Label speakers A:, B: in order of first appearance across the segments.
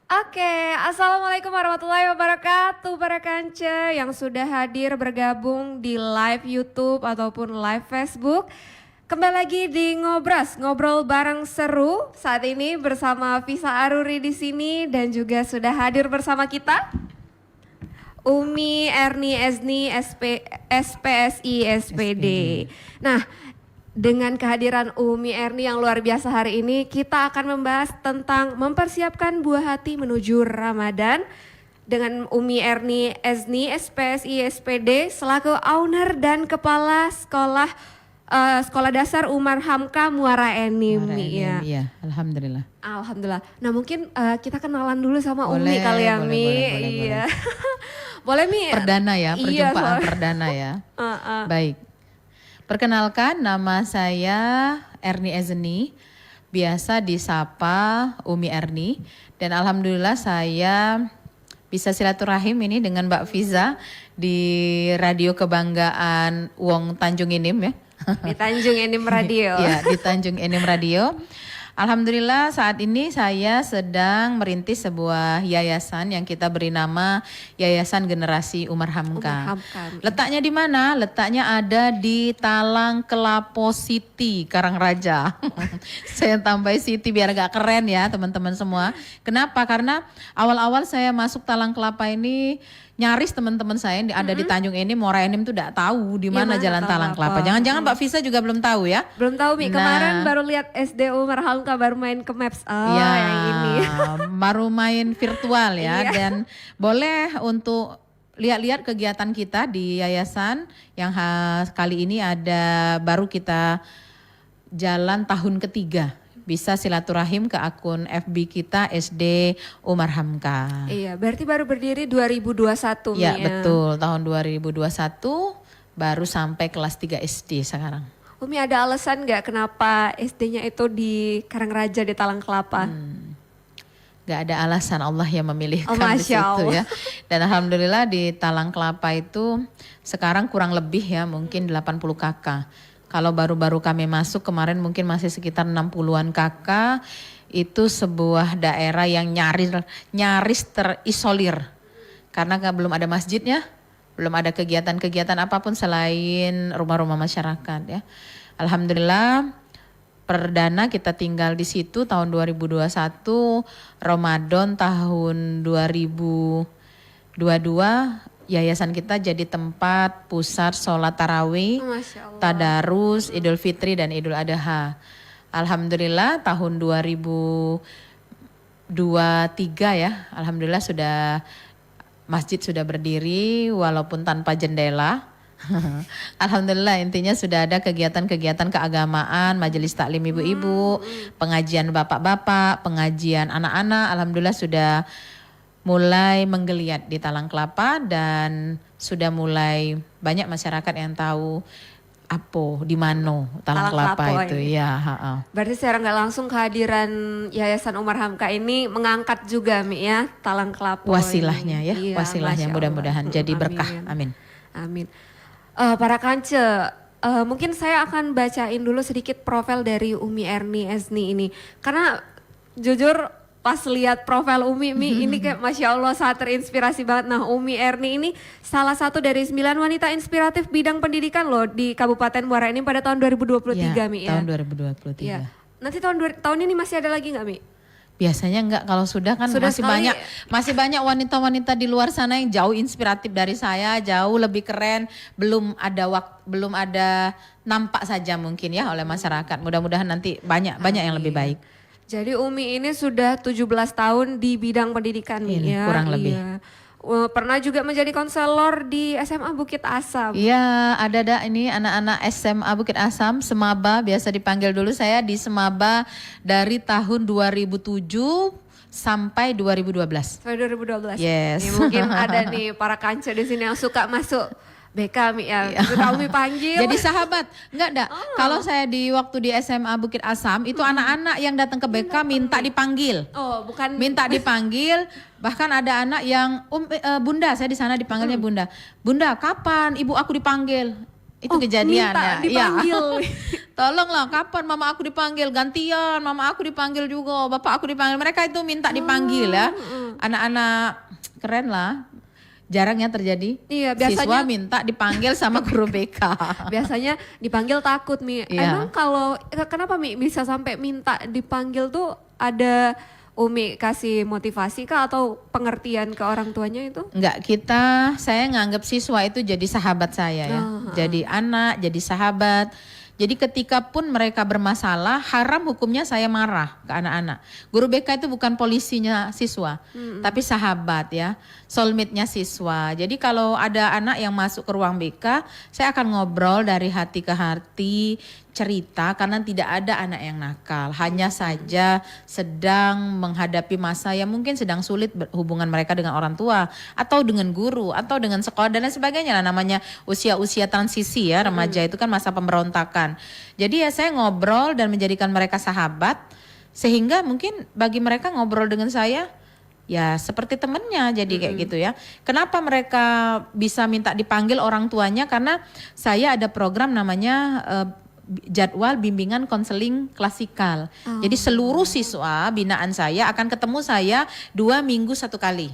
A: Oke, Assalamualaikum warahmatullahi wabarakatuh para kanca yang sudah hadir bergabung di live YouTube ataupun live Facebook. Kembali lagi di Ngobras, ngobrol bareng seru. Saat ini bersama Visa Aruri di sini dan juga sudah hadir bersama kita Umi Erni Ezni SPSI SPD. Nah, dengan kehadiran Umi Erni yang luar biasa hari ini, kita akan membahas tentang mempersiapkan buah hati menuju Ramadan dengan Umi Erni Ezni SPSI SPD selaku owner dan kepala sekolah dasar Umar Hamka Muara Enim ya.
B: Iya, alhamdulillah.
A: Alhamdulillah. Nah mungkin kita kenalan dulu sama Umi
B: Boleh,
A: kali ya,
B: boleh,
A: Mi.
B: boleh,
A: Iya. Boleh Mi.
B: Perdana ya,
A: Iya,
B: perjumpaan perdana ya. Baik. Perkenalkan, nama saya Erni Ezni, biasa disapa Umi Erni, dan alhamdulillah saya bisa silaturahim ini dengan Mbak Fiza di radio kebanggaan Wong Tanjung Inim ya.
A: Di Tanjung Enim Radio.
B: Iya, di Tanjung Enim Radio. Alhamdulillah saat ini saya sedang merintis sebuah yayasan yang kita beri nama Yayasan Generasi Umar Hamka. Letaknya di mana? Letaknya ada di Talang Kelapo City, Karangraja. Saya tambah City biar agak keren ya teman-teman semua. Kenapa? Karena awal-awal saya masuk Talang Kelapa ini nyaris teman-teman saya yang ada di Tanjung Enim, Muara Enim tuh tidak tahu di mana Jalan Talang Kelapa. Jangan-jangan Mbak Visa juga belum tahu ya?
A: Belum tahu Mi, kemarin baru lihat SD Umar Hamka baru main ke Maps. Oh
B: ya,
A: yang ini.
B: Baru main virtual ya dan boleh untuk lihat-lihat kegiatan kita di yayasan yang kali ini ada baru kita jalan tahun ketiga. Bisa silaturahim ke akun FB kita SD Umar Hamka.
A: Iya, berarti baru berdiri 2021
B: Ya,
A: Mi,
B: betul, tahun 2021 baru sampai kelas 3 SD sekarang.
A: Umi ada alasan nggak kenapa SD-nya itu di Karangraja di Talang Kelapa?
B: Gak ada alasan, Allah yang memilihkan
A: Masya
B: di situ
A: Allah.
B: ya. Dan alhamdulillah di Talang Kelapa itu sekarang kurang lebih ya mungkin 80 kakak. Kalau baru-baru kami masuk kemarin mungkin masih sekitar 60-an kakak. Itu sebuah daerah yang nyaris terisolir. Karena belum ada masjidnya, belum ada kegiatan-kegiatan apapun selain rumah-rumah masyarakat ya. Alhamdulillah perdana kita tinggal di situ tahun 2021, Ramadan tahun 2022 yayasan kita jadi tempat pusat sholat tarawih, tadarus, Idul Fitri dan Idul Adha. Alhamdulillah tahun 2023 ya, alhamdulillah masjid sudah berdiri walaupun tanpa jendela. Alhamdulillah intinya sudah ada kegiatan-kegiatan keagamaan, majelis taklim ibu-ibu, pengajian bapak-bapak, pengajian anak-anak. Alhamdulillah sudah mulai menggeliat di Talang Kelapa dan sudah mulai banyak masyarakat yang tahu di mana Talang Kelapa itu
A: ini.
B: Ya.
A: Berarti secara nggak langsung kehadiran Yayasan Umar Hamka ini mengangkat juga Mi ya Talang Kelapa.
B: Wasilahnya ya,
A: iya,
B: wasilahnya mudah-mudahan jadi berkah. Amin.
A: Amin. Para kance, mungkin saya akan bacain dulu sedikit profil dari Umi Erni Ezni ini. Karena jujur pas lihat profil Umi ini kayak Masya Allah sangat terinspirasi banget. Nah Umi Erni ini salah satu dari 9 wanita inspiratif bidang pendidikan loh di Kabupaten Muara Enim pada tahun 2023
B: ya,
A: Mi ya.
B: Tahun 2023.
A: Ya. Nanti tahun ini masih ada lagi nggak Mi?
B: Biasanya enggak, kalau sudah kan masih banyak wanita-wanita di luar sana yang jauh inspiratif dari saya, jauh lebih keren, belum ada nampak saja mungkin ya oleh masyarakat. Mudah-mudahan nanti banyak yang lebih baik.
A: Jadi Umi ini sudah 17 tahun di bidang pendidikan ya.
B: Kurang lebih.
A: Pernah juga menjadi konselor di SMA Bukit Asam.
B: Iya, ada ini anak-anak SMA Bukit Asam, Semaba biasa dipanggil dulu. Saya di Semaba dari tahun 2007 sampai 2012.
A: Sampai 2012.
B: Yes.
A: Nih, mungkin ada nih para kanca di sini yang suka masuk BK Mi ya, suka Umi panggil.
B: Jadi sahabat, enggak. Kalau saya waktu di SMA Bukit Asam itu anak-anak yang datang ke BK minta dipanggil.
A: Oh, bukan.
B: Minta dipanggil, bahkan ada anak yang Bunda, saya di sana dipanggilnya Bunda. Bunda, kapan ibu aku dipanggil? Itu kejadiannya.
A: Minta dipanggil.
B: Tolonglah, kapan mama aku dipanggil? Gantian, mama aku dipanggil juga, bapak aku dipanggil. Mereka itu minta dipanggil ya. Anak-anak keren lah. Jarang ya terjadi.
A: Iya,
B: Siswa
A: biasanya
B: minta dipanggil sama guru BK.
A: biasanya dipanggil takut Mi.
B: Iya.
A: Emang kalau kenapa Mi bisa sampai minta dipanggil tuh ada Umi kasih motivasi kah atau pengertian ke orang tuanya itu?
B: Enggak, saya nganggap siswa itu jadi sahabat saya ya. Jadi anak, jadi sahabat. Jadi ketika pun mereka bermasalah, haram hukumnya saya marah ke anak-anak. Guru BK itu bukan polisinya siswa, tapi sahabat ya, soulmate-nya siswa. Jadi kalau ada anak yang masuk ke ruang BK, saya akan ngobrol dari hati ke hati, cerita karena tidak ada anak yang nakal. Hanya saja sedang menghadapi masa yang mungkin sedang sulit hubungan mereka dengan orang tua atau dengan guru atau dengan sekolah dan lain sebagainya lah, namanya usia-usia transisi ya, remaja itu kan masa pemberontakan. Jadi ya saya ngobrol dan menjadikan mereka sahabat sehingga mungkin bagi mereka ngobrol dengan saya ya seperti temennya, jadi kayak gitu ya. Kenapa mereka bisa minta dipanggil orang tuanya? Karena saya ada program namanya jadwal bimbingan konseling klasikal. Jadi seluruh siswa binaan saya akan ketemu saya 2 minggu 1 kali.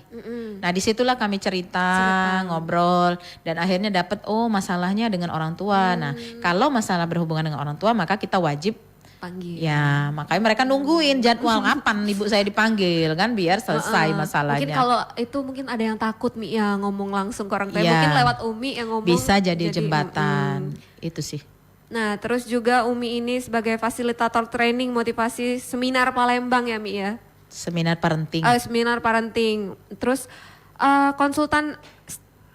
B: Nah disitulah kami cerita, ngobrol dan akhirnya dapat masalahnya dengan orang tua. Nah kalau masalah berhubungan dengan orang tua maka kita wajib
A: Panggil.
B: ya, makanya mereka nungguin jadwal kapan ibu saya dipanggil kan biar selesai masalahnya.
A: Mungkin kalau itu mungkin ada yang takut Mi ya ngomong langsung ke orang tua.
B: Ya,
A: Mungkin lewat Umi yang ngomong.
B: bisa jadi jembatan. Itu sih.
A: Nah terus juga Umi ini sebagai fasilitator training motivasi seminar Palembang ya Mi ya.
B: Seminar parenting.
A: Seminar parenting. Terus konsultan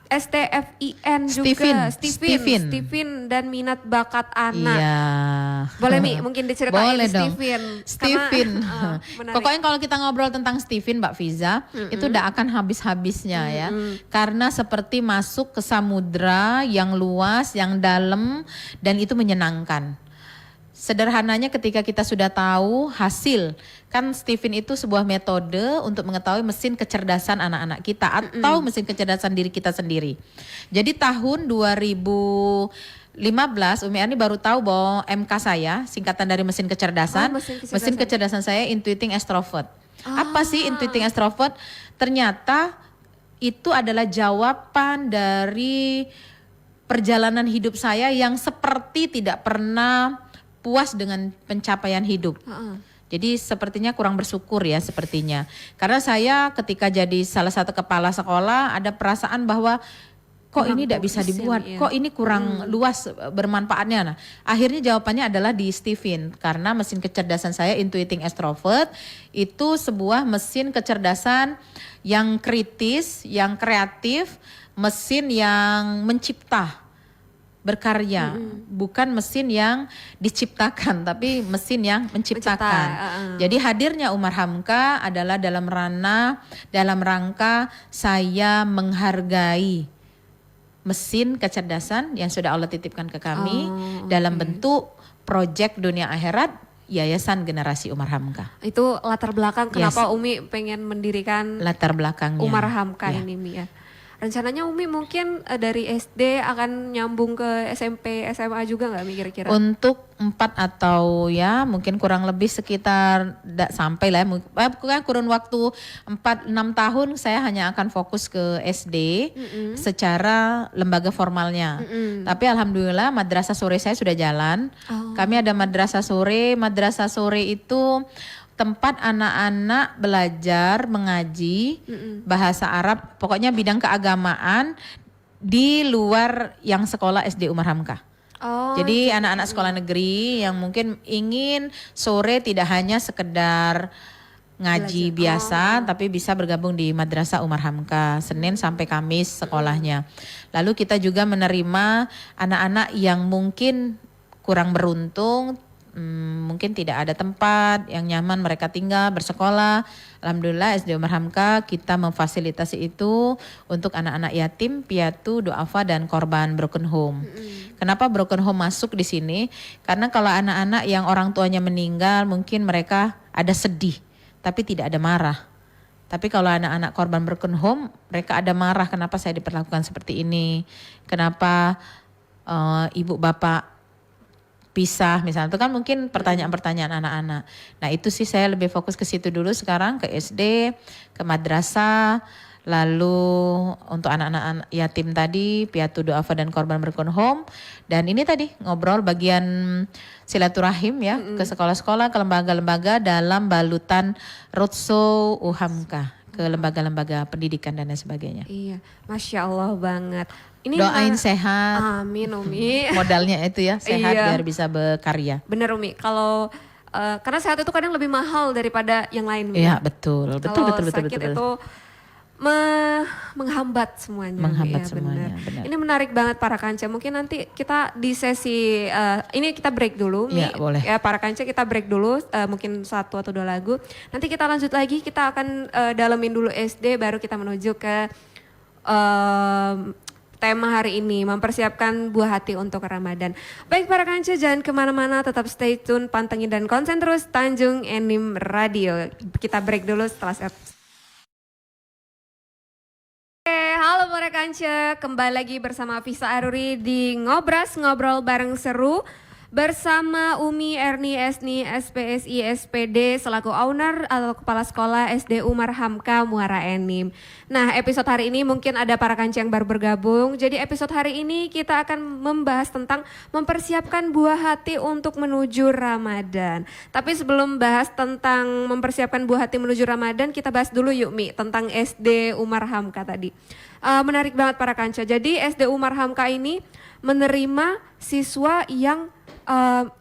A: STFIN juga. Steven dan minat bakat anak.
B: Iya.
A: Boleh Mi mungkin diceritain
B: Boleh dong.
A: Steven.
B: Pokoknya kalau kita ngobrol tentang Steven Mbak Fiza, itu udah akan habis-habisnya ya. Karena seperti masuk ke samudra yang luas, yang dalam dan itu menyenangkan. Sederhananya ketika kita sudah tahu hasil, kan Steven itu sebuah metode untuk mengetahui mesin kecerdasan anak-anak kita atau mesin kecerdasan diri kita sendiri. Jadi tahun 2015 Umi Ani baru tahu bahwa MK saya, singkatan dari mesin kecerdasan, mesin kecerdasan saya Intuiting Extrovert. Apa sih Intuiting Extrovert? Ternyata itu adalah jawaban dari perjalanan hidup saya yang seperti tidak pernah puas dengan pencapaian hidup. Jadi sepertinya kurang bersyukur ya sepertinya. Karena saya ketika jadi salah satu kepala sekolah ada perasaan bahwa kok ini tidak bisa dibuat, kok ini kurang luas bermanfaatnya. Nah, akhirnya jawabannya adalah di Steven karena mesin kecerdasan saya Intuiting Extrovert itu sebuah mesin kecerdasan yang kritis, yang kreatif, mesin yang mencipta, berkarya, bukan mesin yang diciptakan tapi mesin yang menciptakan. Jadi hadirnya Umar Hamka adalah dalam rangka saya menghargai mesin kecerdasan yang sudah Allah titipkan ke kami dalam bentuk proyek dunia akhirat Yayasan Generasi Umar Hamka.
A: Itu latar belakang kenapa Umi pengen mendirikan
B: latar belakangnya
A: Umar Hamka ini Mi ya. Rencananya Umi mungkin dari SD akan nyambung ke SMP, SMA juga nggak Mi kira-kira?
B: Untuk 4 atau ya mungkin kurang lebih sekitar sampai lah ya, kurun waktu 4-6 tahun saya hanya akan fokus ke SD secara lembaga formalnya. Tapi alhamdulillah madrasah sore saya sudah jalan. Kami ada madrasah sore itu tempat anak-anak belajar mengaji bahasa Arab, pokoknya bidang keagamaan di luar yang sekolah SD Umar Hamka. Jadi anak-anak sekolah negeri yang mungkin ingin sore tidak hanya sekedar ngaji biasa, tapi bisa bergabung di Madrasah Umar Hamka, Senin sampai Kamis sekolahnya. Lalu kita juga menerima anak-anak yang mungkin kurang beruntung, mungkin tidak ada tempat yang nyaman mereka tinggal bersekolah. Alhamdulillah SD Umar Hamka kita memfasilitasi itu untuk anak-anak yatim, piatu, duafa dan korban broken home. Kenapa broken home masuk di sini? Karena kalau anak-anak yang orang tuanya meninggal mungkin mereka ada sedih tapi tidak ada marah. Tapi kalau anak-anak korban broken home mereka ada marah, kenapa saya diperlakukan seperti ini? Kenapa ibu bapak pisah misalnya, itu kan mungkin pertanyaan-pertanyaan anak-anak. Nah itu sih saya lebih fokus ke situ dulu sekarang, ke SD, ke madrasah. Lalu untuk anak-anak yatim tadi, piatu duafa dan korban broken home. Dan ini tadi ngobrol bagian silaturahim ya, ke sekolah-sekolah, ke lembaga-lembaga dalam balutan roadshow UHAMKA, ke lembaga-lembaga pendidikan dan lain sebagainya.
A: Iya, Masya Allah banget. Ini
B: Doain sehat.
A: Amin Umi.
B: Modalnya itu ya, sehat
A: Iya.
B: biar bisa berkarya.
A: Bener Umi, kalau karena sehat itu kadang lebih mahal daripada yang lain. Umi.
B: Iya betul, betul,
A: Kalau
B: betul, betul,
A: sakit
B: betul.
A: itu menghambat semuanya.
B: Menghambat
A: Iya,
B: semuanya, benar.
A: Ini menarik banget para kanca. Mungkin nanti kita di sesi ini kita break dulu.
B: Iya, boleh.
A: Ya para kanca kita break dulu, mungkin 1 atau 2 lagu. Nanti kita lanjut lagi. Kita akan dalemin dulu SD, baru kita menuju ke tema hari ini, mempersiapkan buah hati untuk Ramadan. Baik para kanca, jangan kemana-mana, tetap stay tune, pantengin dan konsen terus Tanjung Enim Radio. Kita break dulu setelah halo para kanca, kembali lagi bersama Fisa Aruri di Ngobras, ngobrol bareng seru. Bersama Umi Erni Esni SPSI SPD selaku owner atau kepala sekolah SD Umar Hamka Muara Enim. Nah episode hari ini mungkin ada para kanca yang baru bergabung. Jadi episode hari ini kita akan membahas tentang mempersiapkan buah hati untuk menuju Ramadan. Tapi sebelum bahas tentang mempersiapkan buah hati menuju Ramadan, kita bahas dulu yuk Mi tentang SD Umar Hamka tadi. Menarik banget para kanca. Jadi SD Umar Hamka ini menerima siswa yang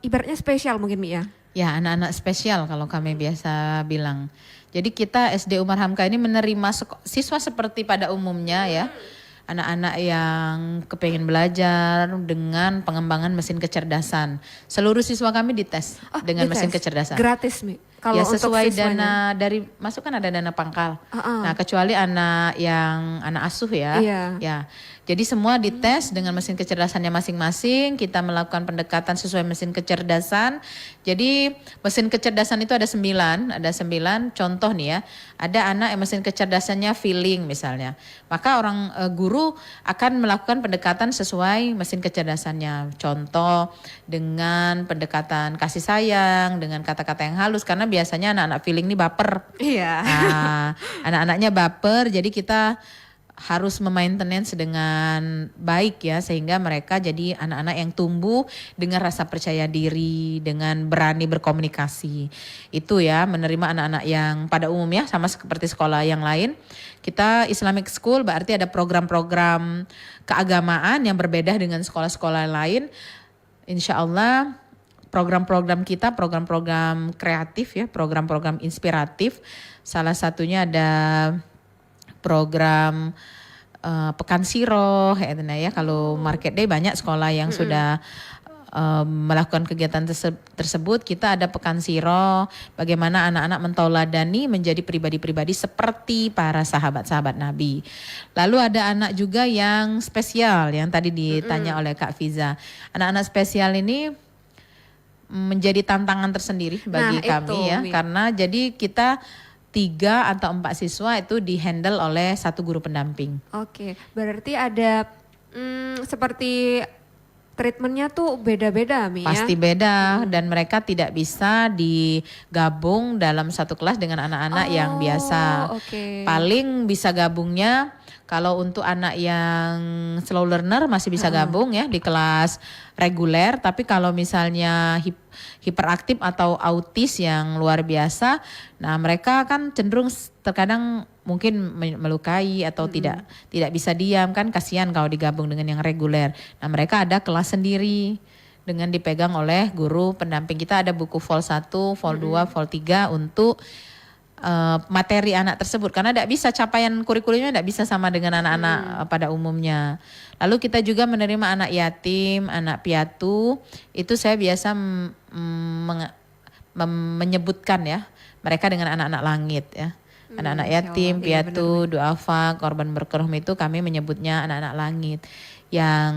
A: ibaratnya spesial mungkin Mi ya?
B: Ya anak-anak spesial kalau kami biasa bilang. Jadi kita SD Umar Hamka ini menerima siswa seperti pada umumnya ya. Anak-anak yang kepengen belajar dengan pengembangan mesin kecerdasan. Seluruh siswa kami dites dengan mesin kecerdasan.
A: Gratis Mi? Kalau
B: Ya sesuai
A: untuk
B: dana dari, masuk kan ada dana pangkal. Nah kecuali anak yang anak asuh ya.
A: Iya.
B: Ya. Jadi semua dites dengan mesin kecerdasannya masing-masing. Kita melakukan pendekatan sesuai mesin kecerdasan. Jadi mesin kecerdasan itu ada 9. Ada 9 contoh nih ya. Ada anak yang mesin kecerdasannya feeling misalnya. Maka orang guru akan melakukan pendekatan sesuai mesin kecerdasannya. Contoh dengan pendekatan kasih sayang, dengan kata-kata yang halus. Karena biasanya anak-anak feeling ini baper.
A: Iya.
B: Nah, anak-anaknya baper, jadi kita harus memaintenance dengan baik ya, sehingga mereka jadi anak-anak yang tumbuh dengan rasa percaya diri, dengan berani berkomunikasi. Itu ya, menerima anak-anak yang pada umumnya sama seperti sekolah yang lain. Kita Islamic School berarti ada program-program keagamaan yang berbeda dengan sekolah-sekolah lain. Insya Allah program-program kita, program-program kreatif ya, program-program inspiratif. Salah satunya ada program Pekan Siroh ya. Kalau Market Day banyak sekolah yang sudah melakukan kegiatan tersebut. Kita ada Pekan Siroh, bagaimana anak-anak mentauladani menjadi pribadi-pribadi seperti para sahabat-sahabat Nabi. Lalu ada anak juga yang spesial yang tadi ditanya oleh Kak Fiza. Anak-anak spesial ini menjadi tantangan tersendiri bagi kami ya, karena jadi kita 3 atau 4 siswa itu dihandle oleh 1 guru pendamping.
A: Oke, berarti ada seperti treatmentnya tuh beda-beda Mi ya?
B: Pasti beda dan mereka tidak bisa digabung dalam satu kelas dengan anak-anak yang biasa. Paling bisa gabungnya kalau untuk anak yang slow learner masih bisa gabung ya di kelas reguler. Tapi kalau misalnya hiperaktif atau autis yang luar biasa, nah mereka kan cenderung terkadang mungkin melukai atau tidak bisa diam, kan kasihan kalau digabung dengan yang reguler. Nah mereka ada kelas sendiri dengan dipegang oleh guru pendamping. Kita ada buku Vol 1, Vol 2, Vol 3 untuk materi anak tersebut, karena tidak bisa capaian kurikulumnya tidak bisa sama dengan anak-anak pada umumnya. Lalu kita juga menerima anak yatim, anak piatu. Itu saya biasa menyebutkan ya mereka dengan anak-anak langit ya. Anak-anak yatim, piatu, duafa, korban berkerum itu kami menyebutnya anak-anak langit. Yang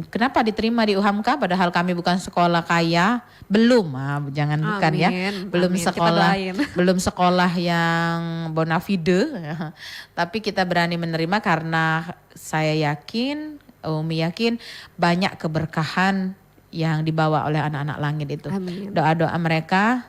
B: kenapa diterima di UHAMKA padahal kami bukan sekolah kaya, belum, jangan bukan ya, belum sekolah, belum sekolah yang bonafide, tapi kita berani menerima karena saya yakin, Umi yakin banyak keberkahan yang dibawa oleh anak-anak langit itu.
A: Amin.
B: Doa-doa mereka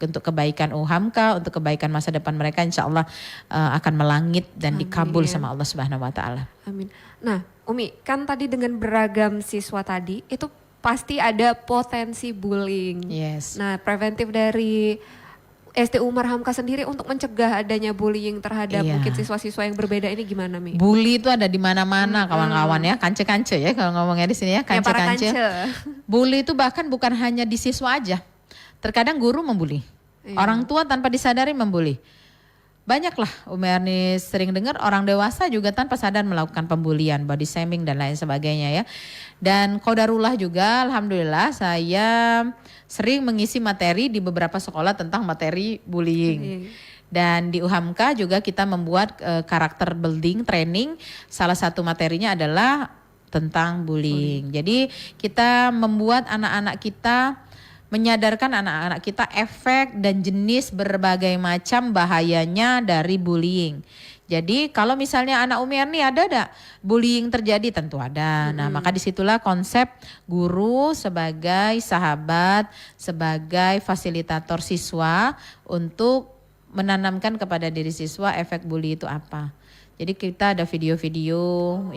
B: untuk kebaikan UHAMKA, untuk kebaikan masa depan mereka, insya Allah akan melangit dan dikabul sama Allah Subhanahu Wa Taala.
A: Amin. Nah, Umi, kan tadi dengan beragam siswa tadi itu pasti ada potensi bullying.
B: Yes.
A: Nah, preventif dari STU Marhamka sendiri untuk mencegah adanya bullying terhadap mungkin siswa-siswa yang berbeda ini gimana, Mi?
B: Bully itu ada di mana-mana kawan-kawan ya, kance-kance ya kalau ngomongnya di sini ya, kance-kance. Bully itu bahkan bukan hanya di siswa aja. Terkadang guru membuli, orang tua tanpa disadari membuli. Banyaklah Umi Erni sering dengar orang dewasa juga tanpa sadar melakukan pembulian, body shaming dan lain sebagainya ya. Dan qadarullah juga alhamdulillah saya sering mengisi materi di beberapa sekolah tentang materi bullying. Dan di UHAMKA juga kita membuat karakter building training, salah satu materinya adalah tentang bullying. Jadi kita membuat anak-anak kita, menyadarkan anak-anak kita efek dan jenis berbagai macam bahayanya dari bullying. Jadi kalau misalnya anak Umi Erni ada bullying terjadi, tentu ada. Nah maka disitulah konsep guru sebagai sahabat, sebagai fasilitator siswa untuk menanamkan kepada diri siswa efek bully itu apa. Jadi kita ada video-video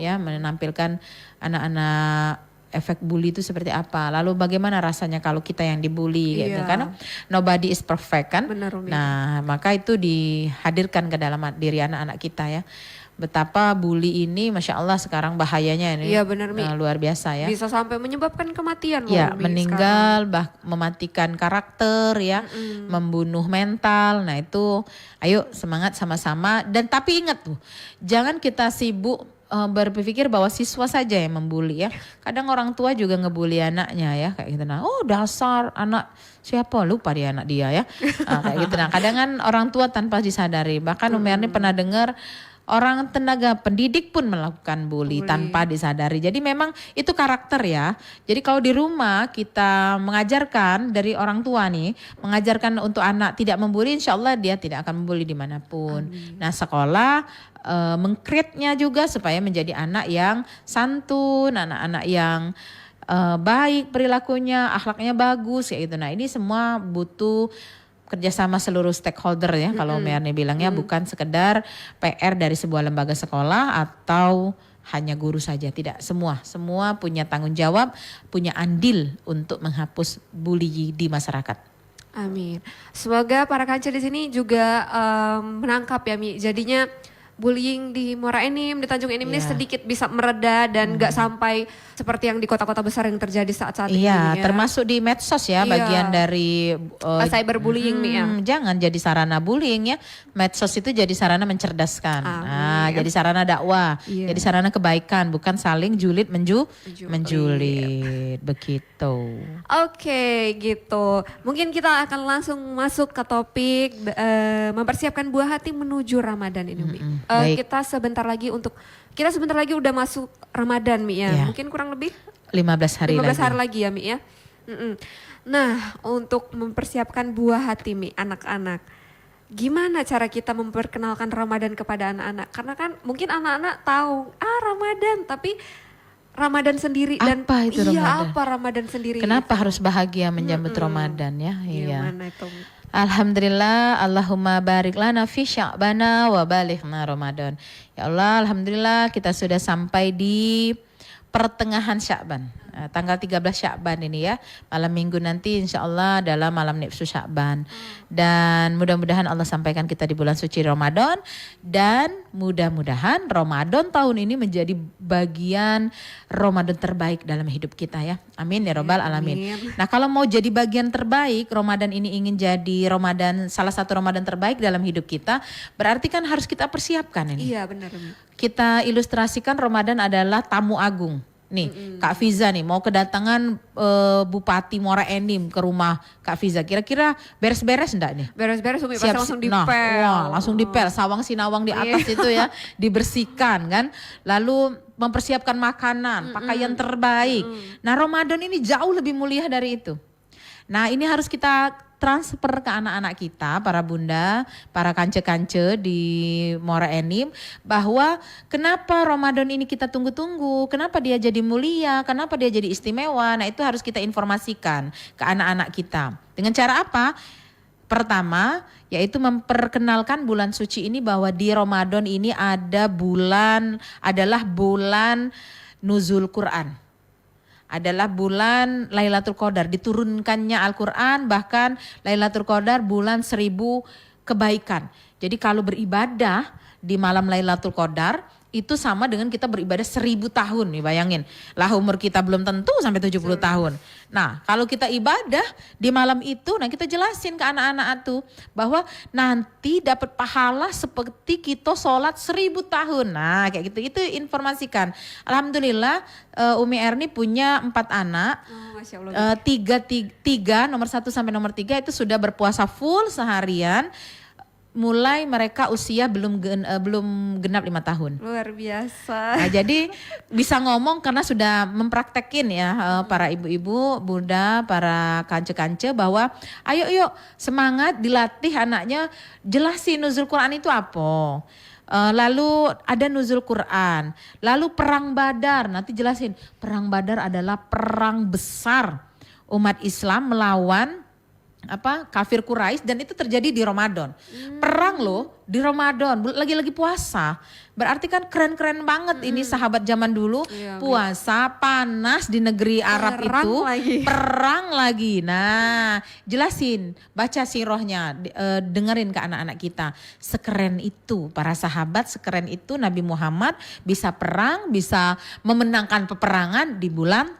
B: ya menampilkan anak-anak efek bully itu seperti apa. Lalu bagaimana rasanya kalau kita yang dibully gitu. Karena nobody is perfect kan.
A: Benar, Umi.
B: Nah maka itu dihadirkan ke dalam diri anak-anak kita ya. Betapa bully ini Masya Allah sekarang bahayanya ini
A: benar, Mi.
B: Luar biasa ya.
A: Bisa sampai menyebabkan kematian loh,
B: Ya
A: Mi,
B: meninggal, mematikan karakter ya, membunuh mental. Nah itu ayo semangat sama-sama. Dan tapi ingat tuh, jangan kita sibuk berpikir bahwa siswa saja yang membuli ya. Kadang orang tua juga ngebully anaknya ya kayak gitu. Nah, oh dasar anak siapa, lupa dia anak dia ya. Kayak gitu. Nah, kadang kan orang tua tanpa disadari. Bahkan Umi Erni pernah dengar orang tenaga pendidik pun melakukan bully tanpa disadari. Jadi memang itu karakter ya. Jadi kalau di rumah kita mengajarkan dari orang tua nih, mengajarkan untuk anak tidak membuli, insya Allah dia tidak akan membuli dimanapun. Nah sekolah mengkreatnya juga supaya menjadi anak yang santun, anak-anak yang baik perilakunya, akhlaknya bagus kayak gitu. Nah ini semua butuh kerjasama seluruh stakeholder ya kalau Umi Erni bilangnya, bukan sekedar PR dari sebuah lembaga sekolah atau hanya guru saja, tidak, semua punya tanggung jawab, punya andil untuk menghapus bully di masyarakat.
A: Amin. Semoga para kanca di sini juga menangkap ya, Mi. Jadinya bullying di Muara Enim, di Tanjung Enim ini sedikit bisa mereda dan gak sampai seperti yang di kota-kota besar yang terjadi saat-saat ini.
B: Iya, termasuk di medsos ya, bagian dari
A: cyberbullying, Mi ya.
B: Jangan jadi sarana bullying ya. Medsos itu jadi sarana mencerdaskan. Nah, jadi sarana dakwah, jadi sarana kebaikan, bukan saling julid menjulit. Begitu.
A: Oke, gitu. Mungkin kita akan langsung masuk ke topik mempersiapkan buah hati menuju Ramadan ini, Mi. Kita sebentar lagi udah masuk Ramadan, Mi ya. Mungkin kurang lebih
B: 15 hari
A: lagi ya, Mi ya. Nah, untuk mempersiapkan buah hati, Mi, anak-anak, gimana cara kita memperkenalkan Ramadan kepada anak-anak? Karena kan mungkin anak-anak tahu Ramadan, tapi Ramadan sendiri dan
B: apa itu Ramadan?
A: Apa Ramadan sendiri?
B: Kenapa harus bahagia menyambut Ramadan ya?
A: Gimana itu?
B: Alhamdulillah, Allahumma barik lana fi sya'bana wa balighna Ramadan. Ya Allah, alhamdulillah kita sudah sampai di pertengahan Sya'ban. Tanggal 13 Sya'ban ini ya, malam minggu nanti insya Allah adalah malam Nisfu Sya'ban. Dan mudah-mudahan Allah sampaikan kita di bulan suci Ramadan. Dan mudah-mudahan Ramadan tahun ini menjadi bagian Ramadan terbaik dalam hidup kita ya. Amin ya Rabbal Alamin. Nah kalau mau jadi bagian terbaik, Ramadan ini ingin jadi salah satu Ramadan terbaik dalam hidup kita, berarti kan harus kita persiapkan ini.
A: Iya benar.
B: Kita ilustrasikan Ramadan adalah tamu agung. Nih Kak Fiza nih mau kedatangan Bupati Muara Enim ke rumah Kak Fiza. Kira-kira beres-beres enggak nih?
A: Beres-beres Umi, pasti langsung dipel.
B: Langsung dipel, sawang sinawang di atas itu ya dibersihkan kan. Lalu mempersiapkan makanan, pakaian terbaik. Nah Ramadan ini jauh lebih mulia dari itu. Nah ini harus kita transfer ke anak-anak kita, para bunda, para kance-kance di Muara Enim, bahwa kenapa Ramadan ini kita tunggu-tunggu, kenapa dia jadi mulia, kenapa dia jadi istimewa. Nah, itu harus kita informasikan ke anak-anak kita. Dengan cara apa? Pertama, yaitu memperkenalkan bulan suci ini, bahwa di Ramadan ini adalah bulan nuzul Quran. Adalah bulan Lailatul Qadar, diturunkannya Al-Quran, bahkan Lailatul Qadar bulan 1000 kebaikan. Jadi kalau beribadah di malam Lailatul Qadar itu sama dengan kita beribadah 1000 tahun nih, bayangin. Lah umur kita belum tentu sampai 70 tahun. Nah, kalau kita ibadah di malam itu, nah kita jelasin ke anak-anak itu bahwa nanti dapat pahala seperti kita sholat 1000 tahun. Nah, kayak gitu, itu informasikan. Alhamdulillah Umi Erni punya 4 anak.
A: Oh, Masya Allah.
B: Tiga, nomor 1 sampai nomor 3 itu sudah berpuasa full seharian. Mulai mereka usia belum genap 5 tahun.
A: Luar biasa.
B: Nah, jadi bisa ngomong karena sudah mempraktekin ya para ibu-ibu, bunda, para kance-kance, bahwa ayo yuk semangat dilatih anaknya, jelasin nuzul Quran itu apa. Lalu ada nuzul Quran, lalu perang Badar, nanti jelasin perang Badar adalah perang besar umat Islam melawan kafir Quraisy, dan itu terjadi di Ramadan. Perang loh di Ramadan, lagi-lagi puasa. Berarti kan keren-keren banget ini sahabat zaman dulu, puasa panas di negeri Arab itu, perang lagi. Nah, jelasin, baca sirahnya, dengerin ke anak-anak kita. Sekeren itu para sahabat, sekeren itu Nabi Muhammad bisa perang, bisa memenangkan peperangan di bulan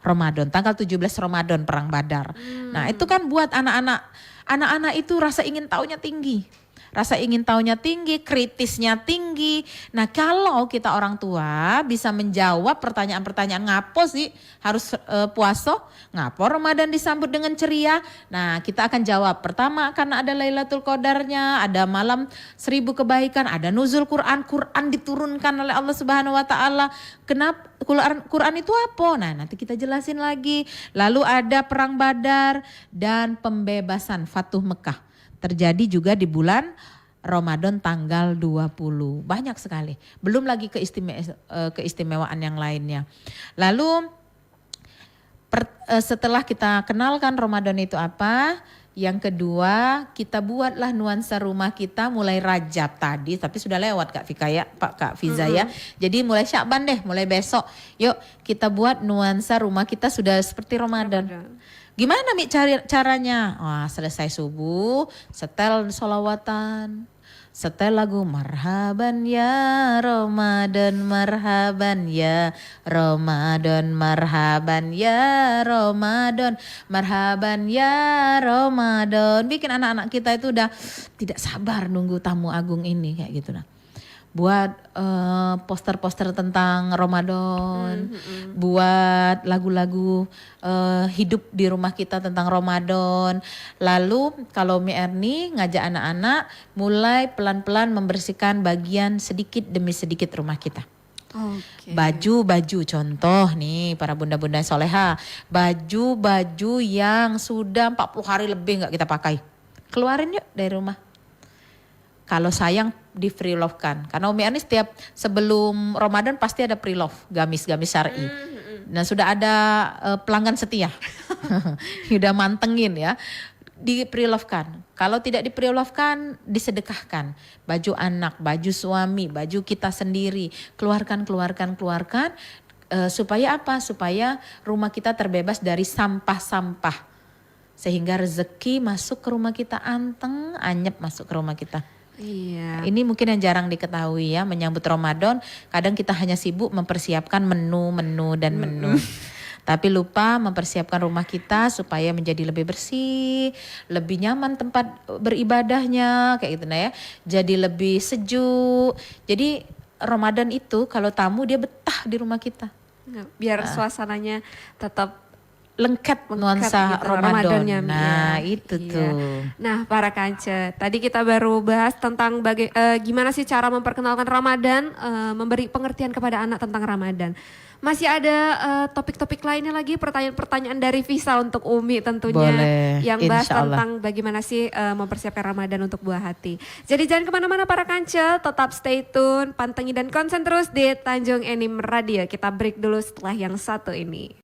B: Ramadan, tanggal 17 Ramadan perang Badar. Nah, itu kan buat anak-anak itu rasa ingin taunya tinggi. Rasa ingin taunya tinggi, kritisnya tinggi. Nah, kalau kita orang tua bisa menjawab pertanyaan-pertanyaan, ngapo sih harus puasa? Ngapo Ramadan disambut dengan ceria? Nah, kita akan jawab. Pertama, karena ada Lailatul Qadarnya, ada malam 1000 kebaikan, ada nuzul Quran. Quran diturunkan oleh Allah Subhanahu wa taala. Kenapa Quran itu apa? Nah, nanti kita jelasin lagi. Lalu ada perang Badar dan pembebasan Fatuh Mekah. Terjadi juga di bulan Ramadan tanggal 20. Banyak sekali. Belum lagi keistimewaan yang lainnya. Lalu setelah kita kenalkan Ramadan itu apa, yang kedua kita buatlah nuansa rumah kita mulai Rajab tadi, tapi sudah lewat Kak Fika ya, Kak Fiza ya. Jadi mulai Syakban deh, mulai besok. Yuk kita buat nuansa rumah kita sudah seperti Ramadan. Gimana Mi caranya? Wah, selesai subuh, setel sholawatan, setel lagu marhaban ya Ramadan, marhaban ya Ramadan, marhaban ya Ramadan, marhaban ya Ramadan. Bikin anak-anak kita itu udah tidak sabar nunggu tamu agung ini kayak gitu. Nah, buat poster-poster tentang Ramadan, buat lagu-lagu hidup di rumah kita tentang Ramadan. Lalu kalau Mi Erni ngajak anak-anak mulai pelan-pelan membersihkan bagian sedikit demi sedikit rumah kita. Baju-baju, contoh nih para bunda-bunda soleha, baju-baju yang sudah 40 hari lebih gak kita pakai, keluarin yuk dari rumah. Kalau sayang di free love kan. Karena Umi Ani setiap sebelum Ramadan pasti ada free love, gamis-gamis syar'i. Nah, sudah ada pelanggan setia. Udah mantengin ya. Di free love kan. Kalau tidak di free love kan disedekahkan. Baju anak, baju suami, baju kita sendiri. Keluarkan. Supaya apa? Supaya rumah kita terbebas dari sampah-sampah. Sehingga rezeki masuk ke rumah kita, anteng, anyep masuk ke rumah kita.
A: Iya.
B: Ini mungkin yang jarang diketahui ya, menyambut Ramadan kadang kita hanya sibuk mempersiapkan menu. Tapi lupa mempersiapkan rumah kita supaya menjadi lebih bersih, lebih nyaman tempat beribadahnya kayak gitu nah ya. Jadi lebih sejuk. Jadi Ramadan itu kalau tamu dia betah di rumah kita.
A: Biar suasananya tetap
B: lengket
A: Lengket
B: nuansa
A: gitu,
B: Ramadan.
A: Ramadannya,
B: Nah,
A: ya.
B: itu
A: Iya.
B: tuh.
A: Nah, para kance, tadi kita baru bahas tentang gimana sih cara memperkenalkan Ramadan, memberi pengertian kepada anak tentang Ramadan. Masih ada topik-topik lainnya lagi, pertanyaan-pertanyaan dari Visa untuk Umi tentunya
B: Boleh,
A: yang bahas
B: insya Allah.
A: tentang bagaimana sih mempersiapkan Ramadan untuk buah hati. Jadi jangan kemana-mana para kance, tetap stay tune, pantengin dan konsen terus di Tanjung Enim Radio. Kita break dulu setelah yang satu ini.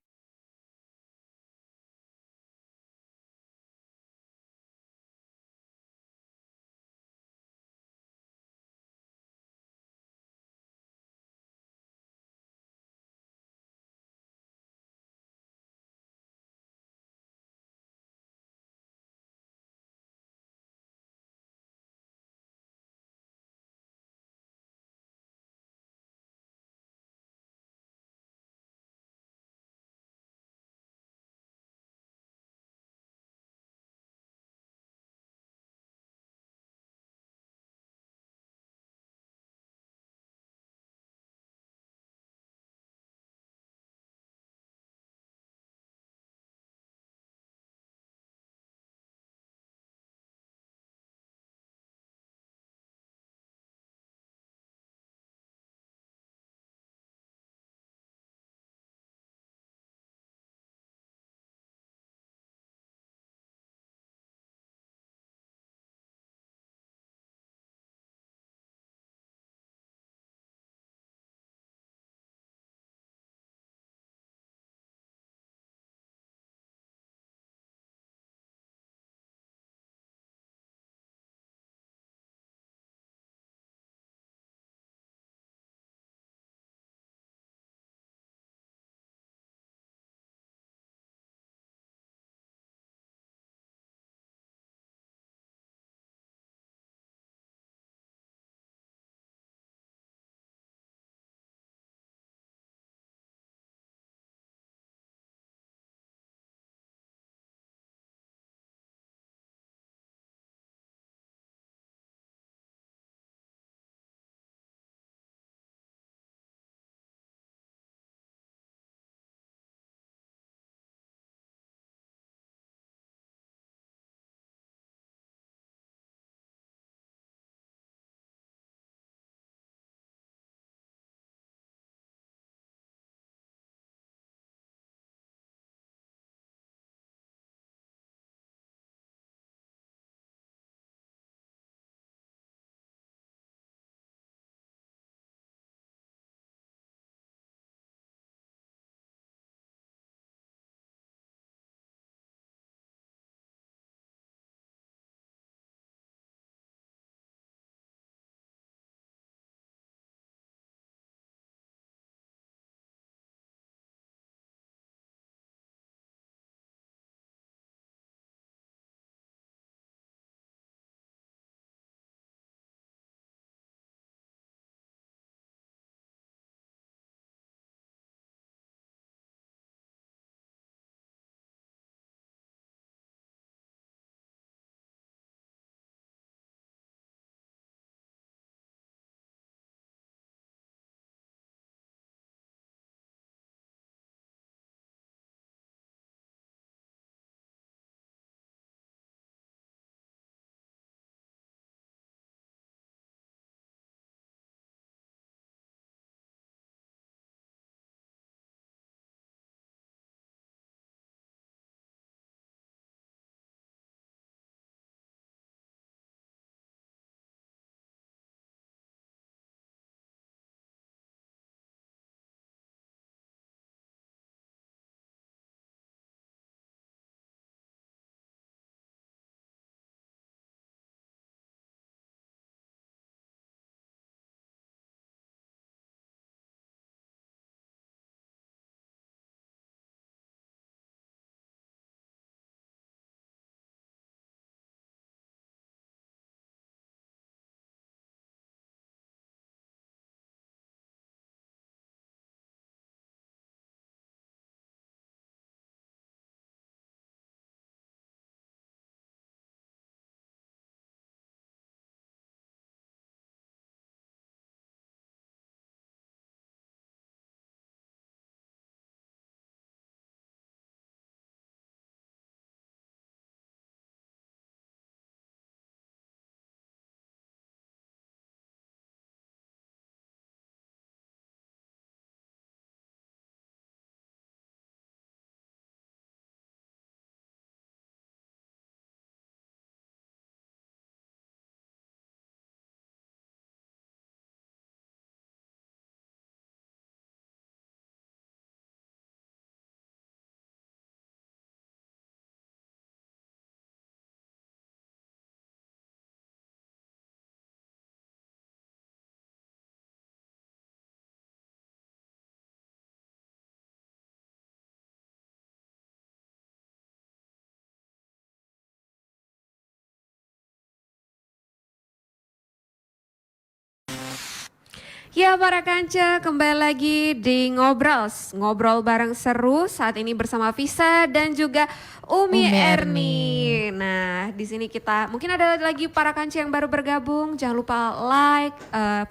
A: Ya para kanca, kembali lagi di Ngobrol bareng seru saat ini bersama Visa dan juga Umi
B: Umi
A: Erni. Nah, di sini kita mungkin ada lagi para kanca yang baru bergabung, jangan lupa like,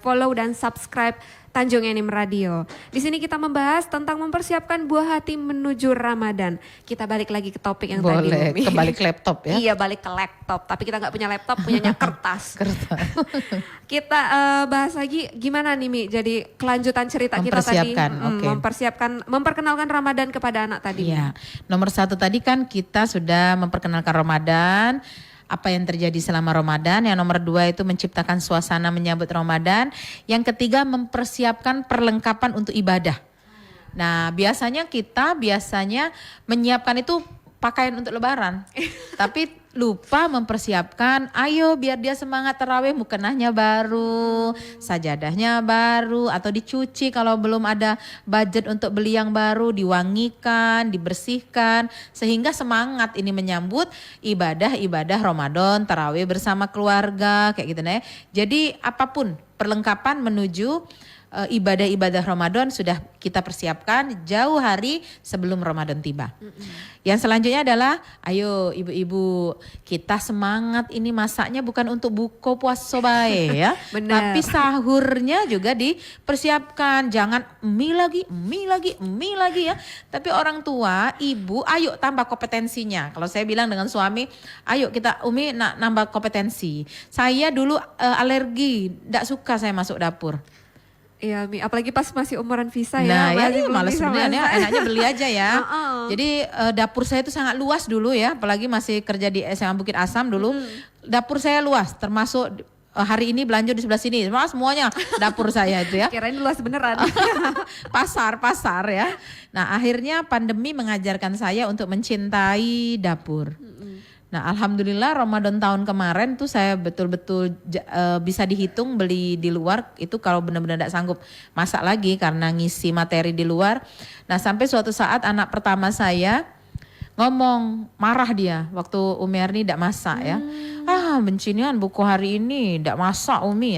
A: follow dan subscribe Tanjung Enim Radio. Di sini kita membahas tentang mempersiapkan buah hati menuju Ramadan. Kita balik lagi ke topik yang tadi,
B: Boleh,
A: Umi.
B: kembali ke laptop ya.
A: Iya, balik ke laptop. Tapi kita nggak punya laptop, punyanya kertas.
B: Kertas.
A: Kita bahas lagi gimana nih Mi, jadi kelanjutan cerita kita tadi.
B: Mempersiapkan, oke.
A: Memperkenalkan Ramadan kepada anak tadi.
B: Iya, nomor 1 tadi kan kita sudah memperkenalkan Ramadan, apa yang terjadi selama Ramadan. Yang nomor 2 itu menciptakan suasana menyambut Ramadan. Yang ketiga mempersiapkan perlengkapan untuk ibadah. Nah biasanya kita menyiapkan itu pakaian untuk lebaran. Tapi lupa mempersiapkan, ayo biar dia semangat tarawih, mukenahnya baru, sajadahnya baru, atau dicuci kalau belum ada budget untuk beli yang baru, diwangikan, dibersihkan, sehingga semangat ini menyambut ibadah Ramadan, tarawih bersama keluarga, kayak gitu ya. Jadi apapun perlengkapan menuju ibadah-ibadah Ramadan sudah kita persiapkan jauh hari sebelum Ramadan tiba. Yang selanjutnya adalah ayo ibu-ibu kita semangat ini masaknya bukan untuk buka puasa bae ya.
A: Benar.
B: Tapi sahurnya juga dipersiapkan. Jangan mie lagi ya. Tapi orang tua, ibu ayo tambah kompetensinya. Kalau saya bilang dengan suami, ayo kita Umi nambah kompetensi. Saya dulu alergi, enggak suka saya masuk dapur.
A: Iya Mi, apalagi pas masih umuran Visa
B: Nah
A: ya.
B: ya ini malas sebenarnya, enaknya beli aja ya.
A: Uh-uh.
B: Jadi dapur saya itu sangat luas dulu ya, apalagi masih kerja di SMA Bukit Asam dulu. Dapur saya luas, termasuk hari ini belanja di sebelah sini, semuanya dapur saya itu ya.
A: Kirain luas beneran.
B: pasar ya. Nah akhirnya pandemi mengajarkan saya untuk mencintai dapur. Nah alhamdulillah Ramadan tahun kemarin tuh saya betul-betul bisa dihitung beli di luar itu kalau benar-benar tidak sanggup masak lagi karena ngisi materi di luar. Nah sampai suatu saat anak pertama saya ngomong, marah dia waktu Umi Erni tidak masak ya. Bencinian buku hari ini tidak masak Umi.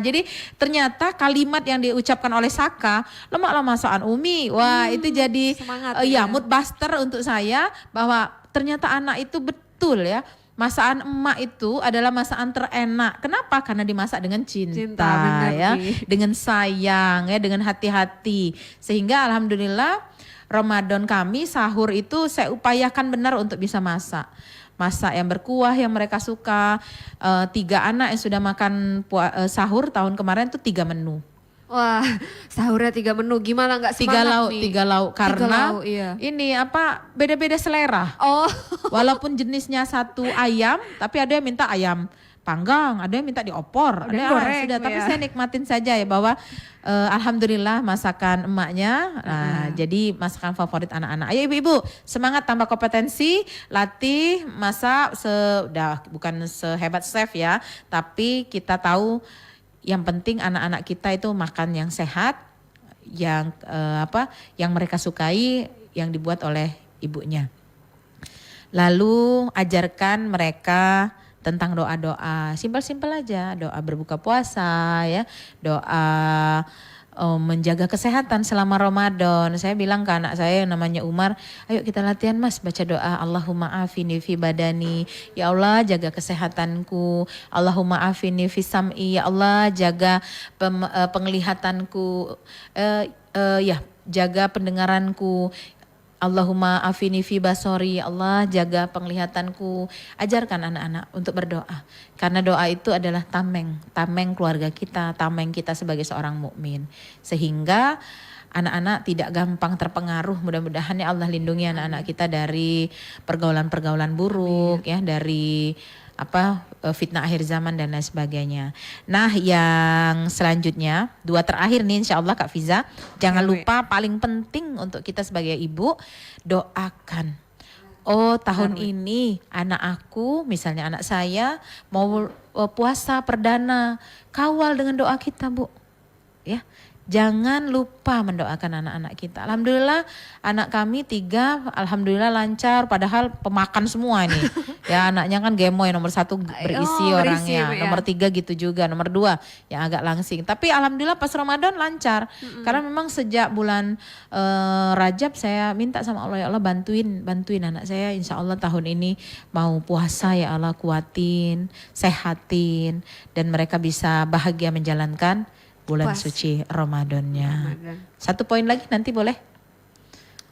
B: Jadi ternyata kalimat yang diucapkan oleh Saka, lemaklah masakan Umi. Wah itu jadi
A: Semangat,
B: mood buster untuk saya bahwa ternyata anak itu betul ya. Masakan emak itu adalah masakan terenak. Kenapa? Karena dimasak dengan cinta
A: benar,
B: ya,
A: Bi.
B: dengan sayang ya, dengan hati-hati. Sehingga alhamdulillah Ramadan kami sahur itu saya upayakan benar untuk bisa masak. Masak yang berkuah yang mereka suka. 3 anak yang sudah makan sahur tahun kemarin itu 3 menu.
A: Wah, sahurnya 3 menu, gimana nggak
B: 3
A: semangat
B: lauk,
A: Mi?
B: 3 lauk karena
A: lauk, iya.
B: ini beda-beda selera.
A: Oh,
B: Walaupun jenisnya satu ayam, tapi ada yang minta ayam panggang, ada yang minta diopor,
A: Ada
B: ada
A: yang
B: yang
A: goreng,
B: sudah. Tapi
A: ya.
B: saya nikmatin saja ya bahwa alhamdulillah masakan emaknya. Jadi masakan favorit anak-anak. Ayo ibu-ibu semangat tambah kompetensi, latih masak. Udah bukan sehebat chef ya, tapi kita tahu yang penting anak-anak kita itu makan yang sehat, yang yang mereka sukai, yang dibuat oleh ibunya. Lalu ajarkan mereka tentang doa-doa, simpel-simpel aja, doa berbuka puasa ya, doa menjaga kesehatan selama Ramadan. Saya bilang ke anak saya yang namanya Umar, ayo kita latihan Mas baca doa Allahumma afini fi badani, ya Allah jaga kesehatanku, Allahumma afini fi sam'i, ya Allah jaga penglihatanku, jaga pendengaranku, Allahumma afini fi basori, Allah jaga penglihatanku. Ajarkan anak-anak untuk berdoa. Karena doa itu adalah tameng keluarga kita, tameng kita sebagai seorang mukmin. Sehingga anak-anak tidak gampang terpengaruh. Mudah-mudahan ya Allah lindungi anak-anak kita dari pergaulan-pergaulan buruk. Ya, dari fitnah akhir zaman dan lain sebagainya. Nah yang selanjutnya 2 terakhir nih insya Allah Kak Fiza. Jangan lupa paling penting untuk kita sebagai ibu, doakan. Oh tahun ini anak aku, misalnya anak saya mau puasa perdana, kawal dengan doa kita Bu. Ya, jangan lupa mendoakan anak-anak kita. Alhamdulillah anak kami 3, alhamdulillah lancar, padahal pemakan semua nih. Ya anaknya kan gemoy, nomor 1 berisi
A: Oh,
B: orangnya,
A: berisi, ya.
B: nomor 3 gitu juga, nomor 2 yang agak langsing. Tapi alhamdulillah pas Ramadan lancar. Karena memang sejak bulan Rajab saya minta sama Allah, ya Allah bantuin anak saya, insya Allah tahun ini mau puasa ya Allah, kuatin, sehatin, dan mereka bisa bahagia menjalankan bulan
A: Puasa.
B: suci Ramadannya.
A: Ramadan.
B: Satu poin lagi nanti boleh?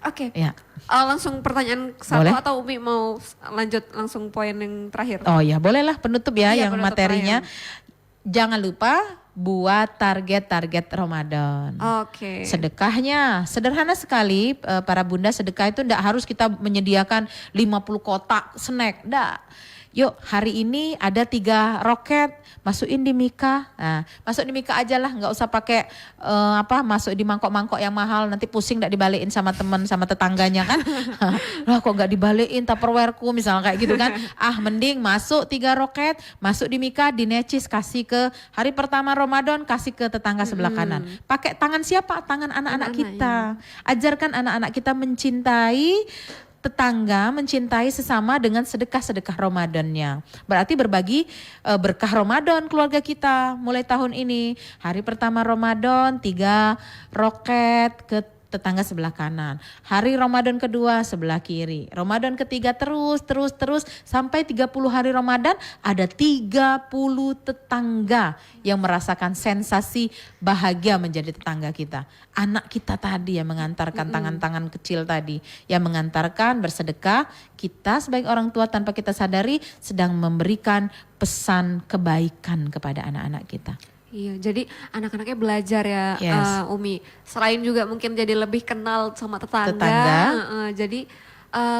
A: Oke.
B: Ya.
A: Langsung pertanyaan satu
B: Boleh.
A: atau Umi mau lanjut langsung poin yang terakhir?
B: Oh ya bolehlah penutup ya
A: Iya,
B: yang
A: penutup
B: materinya. Jangan lupa buat target-target Ramadan.
A: Oke.
B: Sedekahnya sederhana sekali, para bunda. Sedekah itu enggak harus kita menyediakan 50 kotak snack, enggak. Yuk hari ini ada 3 roket, masukin di Mika. Nah, masuk di Mika aja lah, nggak usah pakai masuk di mangkok-mangkok yang mahal, nanti pusing nggak dibalikin sama teman sama tetangganya kan. Lah kok nggak dibalikin Tupperwareku misalnya kayak gitu kan. Mending masuk 3 roket, masuk di Mika, dinecis, kasih ke hari pertama Ramadan, kasih ke tetangga sebelah kanan. Pakai tangan siapa? Tangan anak-anak kita. Ajarkan anak-anak kita mencintai tetangga, mencintai sesama dengan sedekah-sedekah Ramadannya. Berarti berbagi berkah Ramadan keluarga kita mulai tahun ini. Hari pertama Ramadan 3 roket ke tetangga sebelah kanan. Hari Ramadan kedua sebelah kiri. Ramadan ketiga terus sampai 30 hari Ramadan ada 30 tetangga yang merasakan sensasi bahagia menjadi tetangga kita. Anak kita tadi yang mengantarkan, tangan-tangan kecil tadi yang mengantarkan bersedekah. Kita sebagai orang tua tanpa kita sadari sedang memberikan pesan kebaikan kepada anak-anak kita.
A: Iya, jadi anak-anaknya belajar ya,
B: Yes.
A: Umi. Selain juga mungkin jadi lebih kenal sama tetangga.
B: Tetangga.
A: Jadi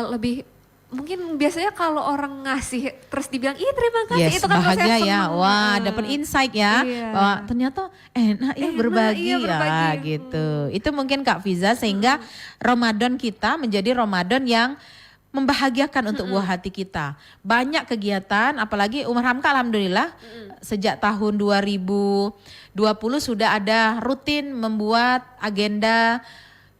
A: lebih mungkin biasanya kalau orang ngasih terus dibilang ih terima kasih,
B: Yes,
A: itu kan
B: bahagia
A: rasanya
B: ya.
A: seneng.
B: Wah, dapat insight ya.
A: Iya.
B: Bahwa ternyata enak ya
A: Enak,
B: berbagi
A: iya,
B: ya
A: berbagi.
B: gitu. Itu mungkin Kak Fiza, sehingga Ramadan kita menjadi Ramadan yang membahagiakan untuk buah hati kita. Banyak kegiatan, apalagi Umar Hamka alhamdulillah sejak tahun 2020 sudah ada rutin membuat agenda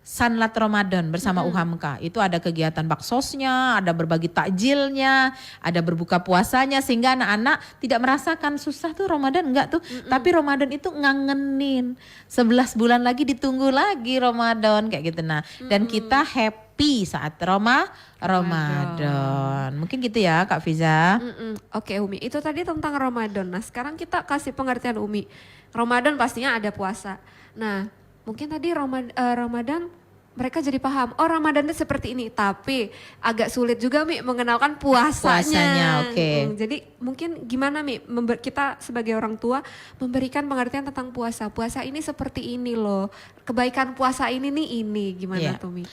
B: Sanlat Ramadan bersama UHAMKA. Itu ada kegiatan baksosnya, ada berbagi takjilnya, ada berbuka puasanya, sehingga anak-anak tidak merasakan susah tuh Ramadan, enggak tuh. Tapi Ramadan itu ngangenin. 11 bulan lagi ditunggu lagi Ramadan kayak gitu. Nah, dan kita happy saat Ramadan. Mungkin gitu ya Kak Fiza.
A: Oke Umi, itu tadi tentang Ramadan. Nah sekarang kita kasih pengertian Umi. Ramadan pastinya ada puasa. Nah mungkin tadi Ramadan mereka jadi paham, oh Ramadan itu seperti ini. Tapi agak sulit juga Mi mengenalkan puasanya.
B: Puasanya, oke.
A: Jadi mungkin gimana Mi, kita sebagai orang tua memberikan pengertian tentang puasa. Puasa ini seperti ini loh, kebaikan puasa ini nih ini. Gimana
B: Iya.
A: tuh Mi?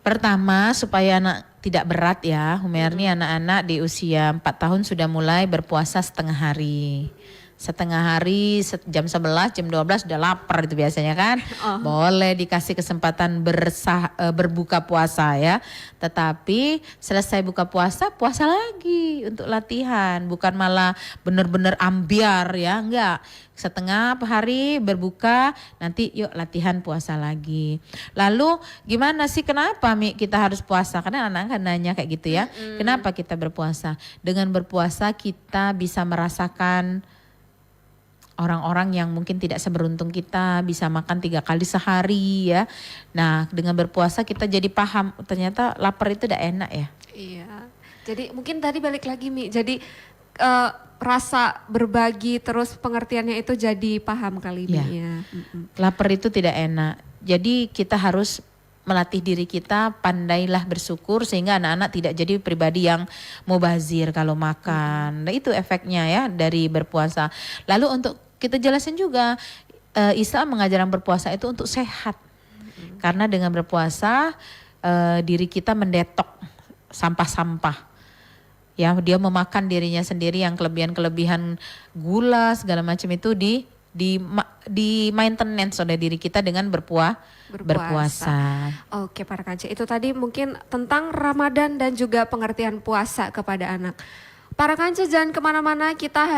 B: Pertama supaya anak tidak berat ya, Humerni anak-anak di usia 4 tahun sudah mulai berpuasa setengah hari. Setengah hari jam 11, jam 12 udah lapar itu biasanya kan. Boleh dikasih kesempatan berbuka puasa ya. Tetapi selesai buka puasa, puasa lagi untuk latihan. Bukan malah benar-benar ambiar ya, enggak. Setengah hari berbuka, nanti yuk latihan puasa lagi. Lalu gimana sih, kenapa Mi kita harus puasa? Karena anak-anak kan nanya kayak gitu ya. Kenapa kita berpuasa? Dengan berpuasa kita bisa merasakan orang-orang yang mungkin tidak seberuntung kita, bisa makan 3 kali sehari ya. Nah dengan berpuasa kita jadi paham, ternyata lapar itu udah enak ya.
A: Iya, jadi mungkin tadi balik lagi Mi, jadi rasa berbagi terus pengertiannya itu jadi paham kali
B: Iya.
A: Mi ya.
B: Lapar itu tidak enak. Jadi kita harus melatih diri kita, pandailah bersyukur sehingga anak-anak tidak jadi pribadi yang mubazir kalau makan. Nah itu efeknya ya dari berpuasa. Lalu untuk kita jelasin juga, Islam mengajarkan berpuasa itu untuk sehat. Karena dengan berpuasa diri kita mendetok sampah-sampah. Ya, dia memakan dirinya sendiri yang kelebihan-kelebihan gula segala macam itu di maintenance oleh diri kita dengan berpuasa.
A: Oke para kancil, itu tadi mungkin tentang Ramadan dan juga pengertian puasa kepada anak. Para kancil jangan kemana-mana, kita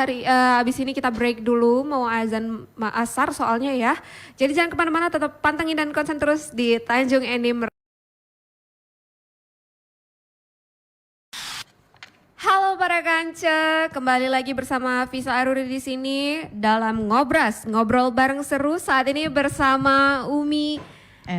A: abis ini kita break dulu, mau azan asar soalnya ya. Jadi jangan kemana-mana, tetap pantengin dan konsen terus di Tanjung Enim. Halo para kance, kembali lagi bersama Visa Aruri di sini dalam Ngobras, ngobrol bareng seru saat ini bersama Umi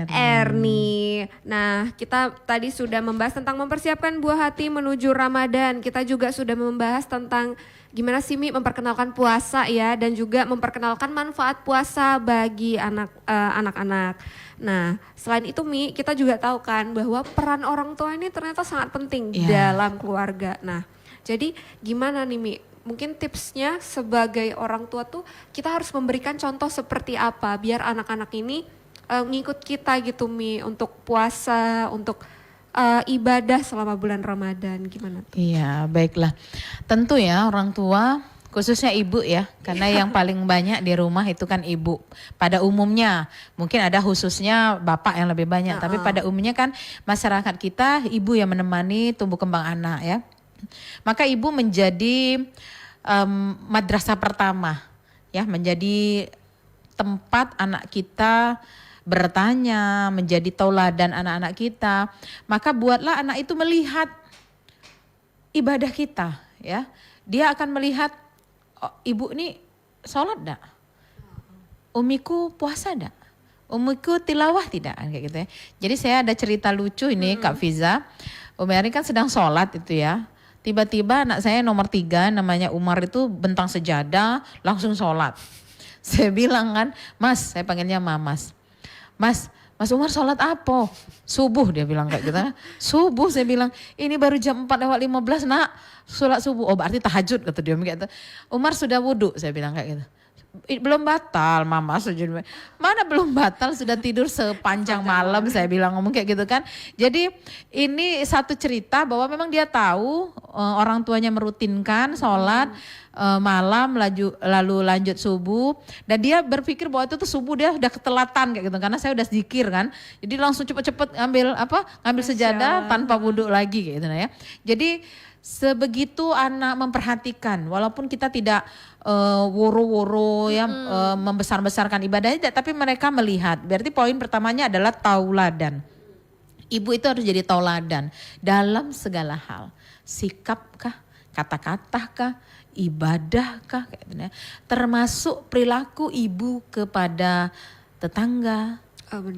A: Erni. Nah, kita tadi sudah membahas tentang mempersiapkan buah hati menuju Ramadan. Kita juga sudah membahas tentang gimana sih Mi memperkenalkan puasa ya, dan juga memperkenalkan manfaat puasa bagi anak-anak. Nah, selain itu Mi, kita juga tahu kan bahwa peran orang tua ini ternyata sangat penting dalam keluarga. Nah, jadi gimana nih Mi? Mungkin tipsnya sebagai orang tua tuh kita harus memberikan contoh seperti apa biar anak-anak ini ngikut kita gitu Mi untuk puasa, untuk ibadah selama bulan Ramadan, gimana tuh?
B: Iya, baiklah. Tentu ya orang tua, khususnya ibu ya, karena yang paling banyak di rumah itu kan ibu. Pada umumnya, mungkin ada khususnya bapak yang lebih banyak, tapi pada umumnya kan masyarakat kita ibu yang menemani tumbuh kembang anak ya. Maka ibu menjadi madrasah pertama ya, menjadi tempat anak kita bertanya, menjadi tauladan anak-anak kita. Maka buatlah anak itu melihat ibadah kita ya. Dia akan melihat, oh, ibu ini sholat enggak? Umiku puasa enggak? Umiku tilawah tidak? Kayak gitu ya. Jadi saya ada cerita lucu ini Kak Fiza. Umi Erni kan sedang sholat itu ya. Tiba-tiba anak saya nomor 3 namanya Umar itu bentang sejadah langsung sholat. Saya bilang kan, Mas, saya panggilnya Mamas. Mas Umar sholat apa? Subuh dia bilang kayak gitu. Subuh saya bilang, ini baru jam 4:15 nak, sholat subuh. Oh berarti tahajud kata dia gitu. Umar sudah wudhu saya bilang kayak gitu. Belum batal mama, mana belum batal, sudah tidur sepanjang malam saya bilang ngomong kayak gitu kan. Jadi ini satu cerita bahwa memang dia tahu orang tuanya merutinkan sholat malam lalu lanjut subuh, dan dia berpikir bahwa itu tuh subuh dia udah ketelatan kayak gitu karena saya udah zikir kan. Jadi langsung cepet-cepet ngambil sejadah tanpa wudhu lagi kayak gitu ya. Jadi sebegitu anak memperhatikan, walaupun kita tidak woro-woro ya membesar-besarkan ibadahnya, tapi mereka melihat. Berarti poin pertamanya adalah tauladan. Ibu itu harus jadi tauladan dalam segala hal. Sikapkah, kata-katakah, ibadahkah, kayak gitu ya. Termasuk perilaku ibu kepada tetangga,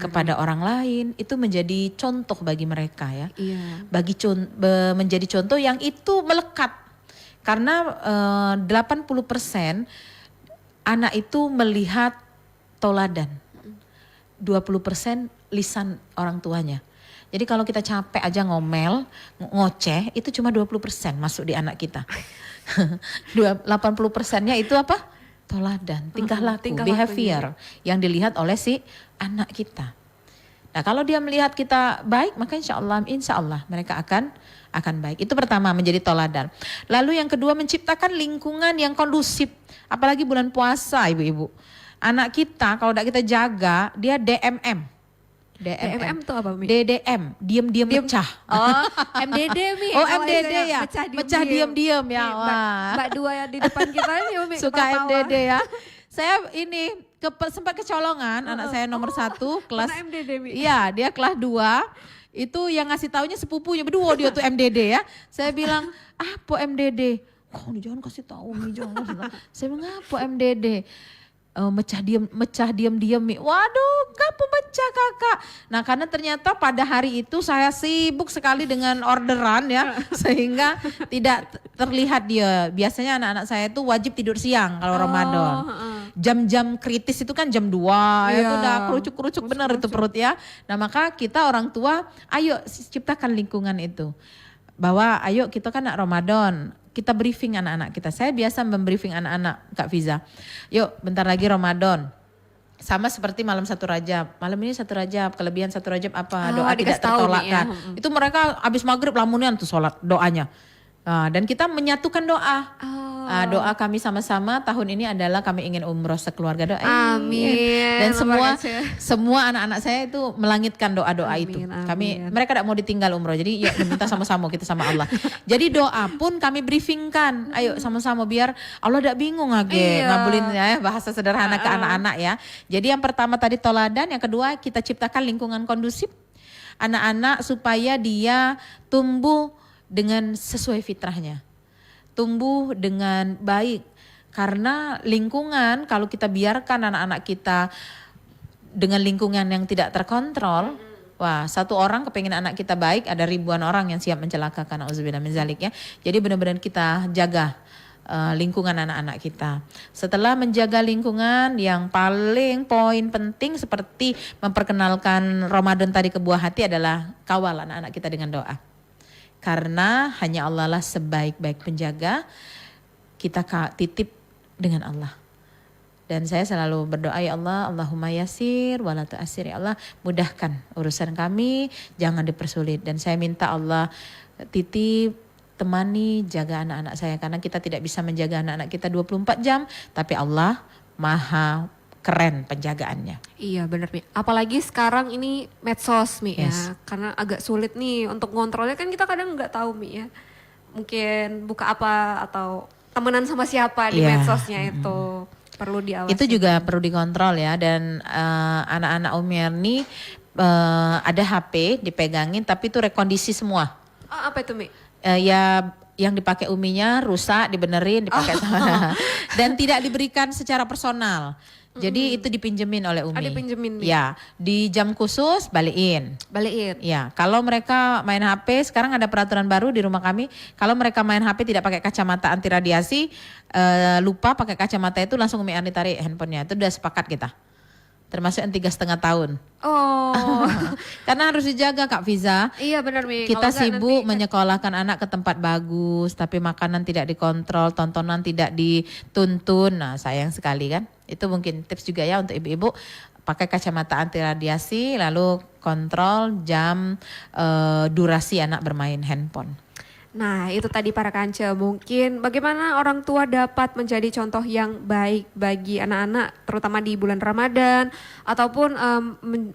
B: kepada orang lain, itu menjadi contoh bagi mereka ya.
A: Iya.
B: Menjadi contoh yang itu melekat. Karena 80% anak itu melihat tauladan. 20% lisan orang tuanya. Jadi kalau kita capek aja ngomel, ngoceh, itu cuma 20% masuk di anak kita. 80%-nya itu apa? Tauladan, tingkah laku, behavior yang dilihat oleh si anak kita. Nah kalau dia melihat kita baik, maka insya Allah mereka akan baik. Itu pertama, menjadi tauladan. Lalu yang kedua, menciptakan lingkungan yang kondusif. Apalagi bulan puasa ibu-ibu. Anak kita kalau tidak kita jaga, dia DMM.
A: DMM itu apa Mi?
B: DDM, diam-diam mecah.
A: Oh, MDD Mi.
B: Oh MDD ya, mecah diam-diam ya.
A: Wah. Mbak dua yang di depan kita ini Mi.
B: Suka MDD ya. Saya ini sempat kecolongan, anak saya nomor 1 kelas.
A: MDD Mi.
B: Iya, dia kelas 2. Itu yang ngasih taunya sepupunya, berdua dia tuh MDD ya. Saya bilang, apa MDD? Kok jangan kasih tahu Mi, jangan. Saya bilang, apa MDD? Mecah diam Mi. Waduh, kamu mecah kakak. Nah karena ternyata pada hari itu saya sibuk sekali dengan orderan ya, sehingga tidak terlihat dia. Biasanya anak-anak saya itu wajib tidur siang kalau Ramadan. Jam-jam kritis itu kan jam 2 ya, itu udah kerucuk-kerucuk benar itu perut ya. Nah maka kita orang tua, ayo ciptakan lingkungan itu. Bahwa ayo kita kan Ramadan, kita briefing anak-anak kita. Saya biasa membriefing anak-anak Kak Fiza. Yuk bentar lagi Ramadan. Sama seperti malam 1 Rajab. Malam ini 1 Rajab, kelebihan 1 Rajab apa? Doa tidak tertolakkan. Ya. Itu mereka habis maghrib lamunian tuh sholat doanya. Dan kita menyatukan doa. Doa kami sama-sama tahun ini adalah kami ingin umroh sekeluarga, doa.
A: Amin.
B: Dan semua anak-anak saya itu melangitkan doa-doa itu. Mereka tidak mau ditinggal umroh. Jadi yuk minta sama-sama kita sama Allah. Jadi doa pun kami briefingkan. Ayo sama-sama biar Allah tidak bingung lagi ngabulin ya, bahasa sederhana ke anak-anak ya. Jadi yang pertama tadi tauladan, yang kedua kita ciptakan lingkungan kondusif anak-anak supaya dia tumbuh dengan sesuai fitrahnya. tumbuh dengan baik. Karena lingkungan, kalau kita biarkan anak-anak kita dengan lingkungan yang tidak terkontrol, wah, satu orang kepingin anak kita baik, ada ribuan orang yang siap mencelakakan. Auzubillah min zalik ya. Jadi benar-benar kita jaga lingkungan anak-anak kita. Setelah menjaga lingkungan, yang paling poin penting seperti memperkenalkan Ramadan tadi ke buah hati adalah kawal anak-anak kita dengan doa. Karena hanya Allah lah sebaik-baik penjaga, kita titip dengan Allah. Dan saya selalu berdoa, ya Allah, Allahumma yasir wala tu'asir, ya Allah mudahkan urusan kami, jangan dipersulit. Dan saya minta Allah titip, temani, jaga anak-anak saya. Karena kita tidak bisa menjaga anak-anak kita 24 jam, tapi Allah maha keren penjagaannya.
A: Iya benar Mi. Apalagi sekarang ini medsos Mi
B: Yes.
A: ya. Karena agak sulit nih untuk ngontrolnya, kan kita kadang nggak tahu Mi ya. Mungkin buka apa atau temenan sama siapa di
B: Iya.
A: medsosnya itu. Perlu diawasi.
B: Itu juga perlu dikontrol ya. Dan anak-anak Umi Erni ada HP dipegangin tapi itu rekondisi semua.
A: Oh, apa itu Mi?
B: Ya yang dipakai Uminya rusak, dibenerin, dipakai dan tidak diberikan secara personal. Jadi itu dipinjemin oleh Umi.
A: Dipinjemin Mi.
B: Ya, di jam khusus balikin.
A: Balikin.
B: Ya, kalau mereka main HP, sekarang ada peraturan baru di rumah kami, kalau mereka main HP tidak pakai kacamata anti radiasi, lupa pakai kacamata itu langsung Umi Erni tarik handphonenya. Itu udah sepakat kita. Termasuk yang 3,5 tahun.
A: Oh.
B: Karena harus dijaga Kak Fiza.
A: Iya benar Mi.
B: Kita
A: Kalau enggak
B: sibuk
A: nanti-
B: menyekolahkan anak ke tempat bagus, tapi makanan tidak dikontrol, tontonan tidak dituntun. Nah, sayang sekali kan. Itu mungkin tips juga ya untuk ibu-ibu, pakai kacamata anti radiasi, lalu kontrol jam durasi anak bermain handphone.
A: Nah itu tadi para kance, mungkin bagaimana orang tua dapat menjadi contoh yang baik bagi anak-anak terutama di bulan Ramadan ataupun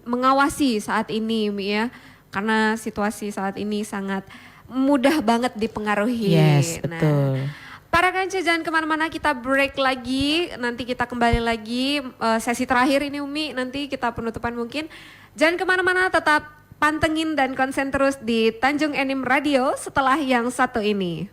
A: mengawasi saat ini Mi ya, karena situasi saat ini sangat mudah banget dipengaruhi.
B: Yes,
A: Nah,
B: betul.
A: para kance jangan kemana-mana, kita break lagi, nanti kita kembali lagi sesi terakhir ini Umi, nanti kita penutupan mungkin. Jangan kemana-mana, tetap pantengin dan konsen terus di Tanjung Enim Radio setelah yang satu ini.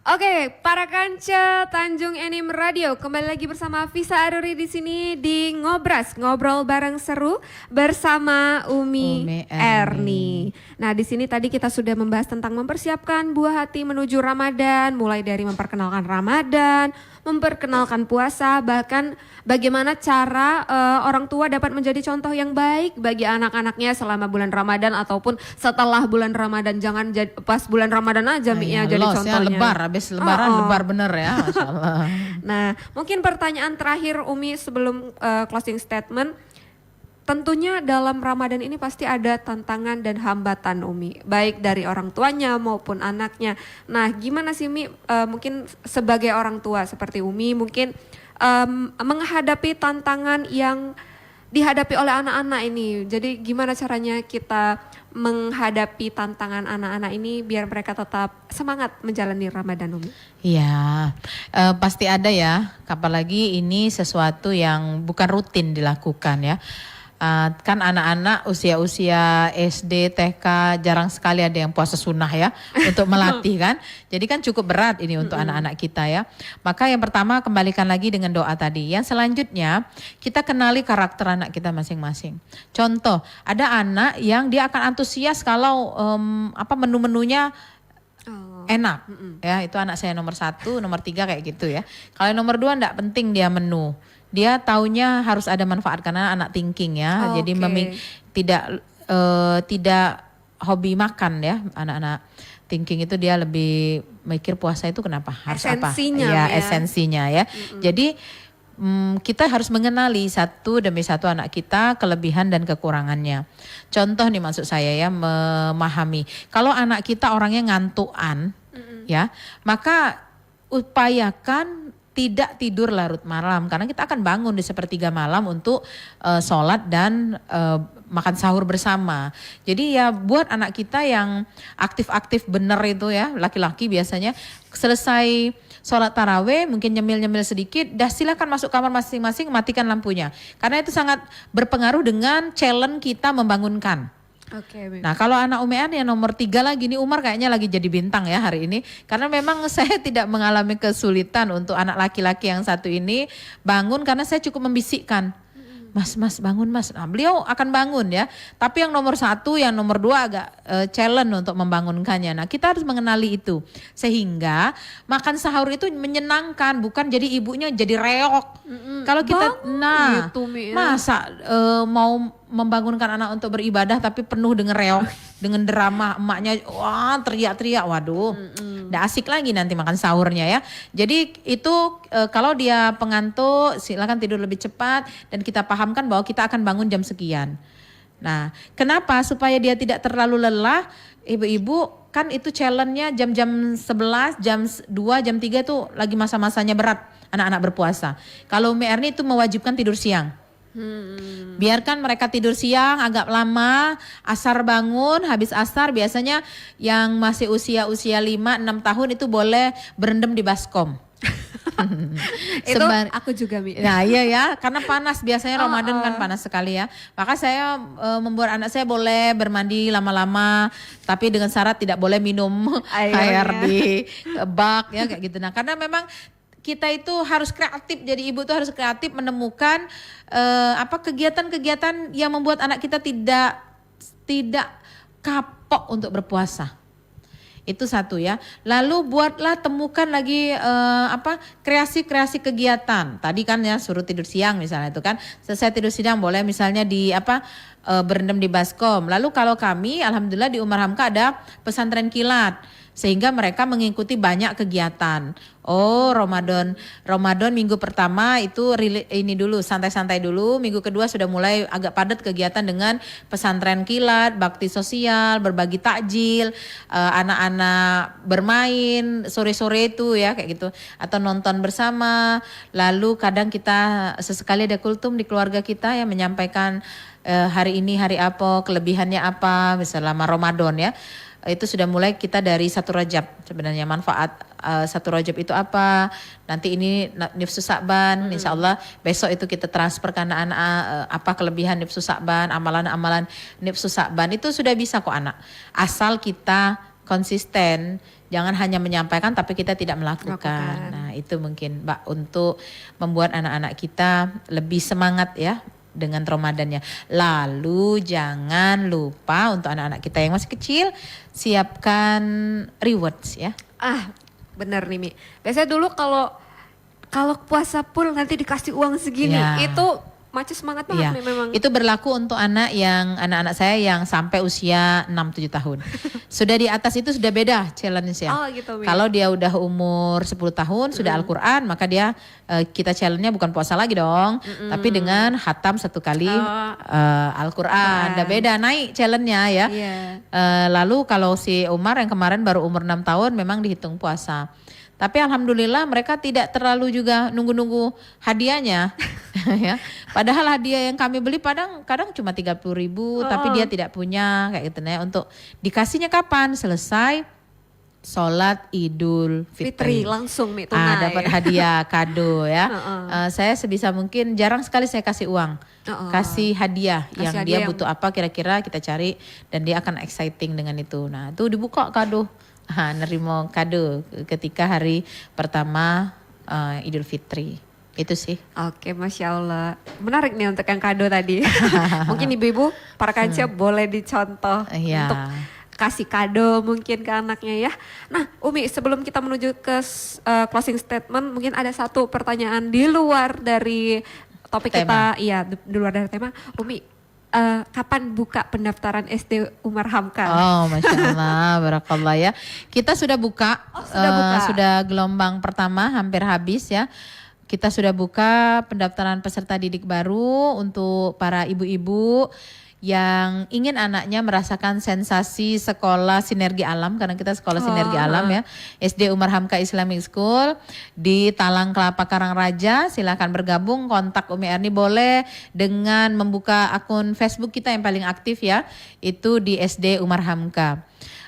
A: Oke, para kanca Tanjung Enim Radio, kembali lagi bersama Visa Aruri di sini di Ngobras, ngobrol bareng seru bersama Umi
B: Umi
A: Erni. Nah, di sini tadi kita sudah membahas tentang mempersiapkan buah hati menuju Ramadan, mulai dari memperkenalkan Ramadan, memperkenalkan puasa, bahkan bagaimana cara orang tua dapat menjadi contoh yang baik bagi anak-anaknya selama bulan Ramadan ataupun setelah bulan Ramadan. Jangan pas bulan Ramadan aja Mi ya jadi
B: Los ya,
A: contohnya.
B: lebar, habis lebaran lebar bener ya, Masya Allah.
A: Nah, mungkin pertanyaan terakhir Umi sebelum closing statement. Tentunya dalam Ramadan ini pasti ada tantangan dan hambatan Umi, baik dari orang tuanya maupun anaknya. Nah, gimana sih Mi mungkin sebagai orang tua seperti Umi mungkin menghadapi tantangan yang dihadapi oleh anak-anak ini. Jadi gimana caranya kita menghadapi tantangan anak-anak ini biar mereka tetap semangat menjalani Ramadan Umi?
B: Iya, pasti ada ya, apalagi ini sesuatu yang bukan rutin dilakukan ya. Kan anak-anak usia-usia SD, TK jarang sekali ada yang puasa sunnah ya untuk melatih kan. Jadi kan cukup berat ini untuk anak-anak kita ya. Maka yang pertama kembalikan lagi dengan doa tadi. Yang selanjutnya kita kenali karakter anak kita masing-masing. Contoh, ada anak yang dia akan antusias kalau menu-menunya enak ya, itu anak saya nomor 1, nomor 3 kayak gitu ya. Kalau nomor 2 enggak penting dia menu. Dia taunya harus ada manfaat karena anak thinking ya. Jadi tidak hobi makan ya, anak-anak thinking itu dia lebih mikir puasa itu kenapa harus
A: Esensinya,
B: apa? Ya,
A: ya.
B: esensinya ya. Jadi kita harus mengenali satu demi satu anak kita, kelebihan dan kekurangannya. Contoh nih maksud saya ya, memahami. Kalau anak kita orangnya ngantukan ya, maka upayakan tidak tidur larut malam karena kita akan bangun di sepertiga malam untuk sholat dan makan sahur bersama. Jadi ya buat anak kita yang aktif-aktif bener itu ya, laki-laki biasanya selesai sholat taraweh mungkin nyemil-nyemil sedikit, dah silakan masuk kamar masing-masing, matikan lampunya. Karena itu sangat berpengaruh dengan challenge kita membangunkan.
A: Oke, Umi.
B: Nah kalau anak Umi Erni yang nomor 3 lagi, ini Umar kayaknya lagi jadi bintang ya hari ini. Karena memang saya tidak mengalami kesulitan untuk anak laki-laki yang satu ini bangun karena saya cukup membisikkan. Mas bangun mas. Nah, beliau akan bangun ya. Tapi yang nomor 1, yang nomor 2 agak challenge untuk membangunkannya. Nah kita harus mengenali itu. Sehingga makan sahur itu menyenangkan. Bukan jadi ibunya jadi reok. Kalau kita,
A: gitu, Mi, ya.
B: masa mau membangunkan anak untuk beribadah tapi penuh dengan reok, dengan drama emaknya, wah teriak-teriak, waduh, nggak asik lagi nanti makan sahurnya ya. Jadi itu kalau dia pengantuk silakan tidur lebih cepat dan kita pahamkan bahwa kita akan bangun jam sekian. Nah kenapa? Supaya dia tidak terlalu lelah, ibu-ibu kan itu challenge-nya jam-jam 11, jam 2, jam 3 tuh lagi masa-masanya berat anak-anak berpuasa. Kalau Umi Erni itu mewajibkan tidur siang. Biarkan mereka tidur siang agak lama, asar bangun, habis asar biasanya yang masih usia 5-6 tahun itu boleh berendam di baskom.
A: Itu aku juga, Mi.
B: Nah iya ya, karena panas biasanya Ramadan kan panas sekali ya. Maka saya membuat anak saya boleh bermandi lama-lama, tapi dengan syarat tidak boleh minum air di bak ya kayak gitu. Nah karena memang kita itu harus kreatif, jadi ibu tuh harus kreatif menemukan kegiatan-kegiatan yang membuat anak kita tidak kapok untuk berpuasa. Itu satu ya. Lalu buatlah temukan lagi kreasi-kreasi kegiatan. Tadi kan ya suruh tidur siang misalnya itu kan. Selesai tidur siang boleh misalnya berendam di baskom. Lalu kalau kami alhamdulillah di Umar Hamka ada pesantren kilat. Sehingga mereka mengikuti banyak kegiatan. Oh Ramadan minggu pertama itu ini dulu santai-santai dulu. Minggu kedua sudah mulai agak padat kegiatan dengan pesantren kilat, bakti sosial, berbagi takjil, anak-anak bermain sore-sore itu ya kayak gitu. Atau nonton bersama. Lalu kadang kita sesekali ada kultum di keluarga kita yang menyampaikan hari ini hari apa, kelebihannya apa, misalnya selama Ramadan ya. Itu sudah mulai kita dari 1 Rajab sebenarnya manfaat 1 Rajab itu apa, nanti ini nifsu Sa'ban, insya Allah besok itu kita transfer ke anak-anak apa kelebihan nifsu Sa'ban, amalan-amalan nifsu Sa'ban itu sudah bisa kok anak, asal kita konsisten, jangan hanya menyampaikan tapi kita tidak melakukan. Nah itu mungkin Mbak untuk membuat anak-anak kita lebih semangat ya dengan Ramadannya. Lalu jangan lupa untuk anak-anak kita yang masih kecil siapkan rewards ya.
A: Bener nih Mi. Biasanya dulu kalau puasa pun nanti dikasih uang segini, itu macam semangat banget nih memang.
B: Itu berlaku untuk anak-anak saya yang sampai usia 6-7 tahun. Sudah di atas itu sudah beda challenge ya.
A: Oh gitu, Mi.
B: Kalau dia udah umur 10 tahun sudah Al-Quran, maka dia kita challenge-nya bukan puasa lagi dong, tapi dengan khatam 1 kali Al-Quran. Udah beda naik challenge-nya ya. Lalu kalau si Umar yang kemarin baru umur 6 tahun memang dihitung puasa. Tapi alhamdulillah mereka tidak terlalu juga nunggu-nunggu hadiahnya. Ya. Padahal hadiah yang kami beli kadang cuma 30.000 tapi dia tidak punya kayak gitu ya. Untuk dikasihnya kapan? Selesai sholat Idul Fitri.
A: Langsung Mi tunai.
B: Dapat hadiah kado ya. Saya sebisa mungkin jarang sekali saya kasih uang. Kasih hadiah yang dia butuh apa kira-kira kita cari dan dia akan exciting dengan itu. Nah, tuh dibuka kado. Nerima kado ketika hari pertama Idul Fitri. Itu sih.
A: Oke, Masya Allah. Menarik nih untuk yang kado tadi. Mungkin ibu-ibu, para kancah boleh dicontoh untuk kasih kado mungkin ke anaknya ya. Nah Umi, sebelum kita menuju ke closing statement, mungkin ada satu pertanyaan di luar dari topik tema. Di luar dari tema. Umi, kapan buka pendaftaran SD Umar Hamka?
B: Oh Masya Allah, barakallah ya. Kita sudah buka, sudah gelombang pertama hampir habis ya. Kita sudah buka pendaftaran peserta didik baru untuk para ibu-ibu yang ingin anaknya merasakan sensasi sekolah sinergi alam, karena kita sekolah sinergi alam ya. SD Umar Hamka Islamic School di Talang Kelapa Karangraja. Silakan bergabung, kontak Umi Erni boleh dengan membuka akun Facebook kita yang paling aktif ya, itu di SD Umar Hamka.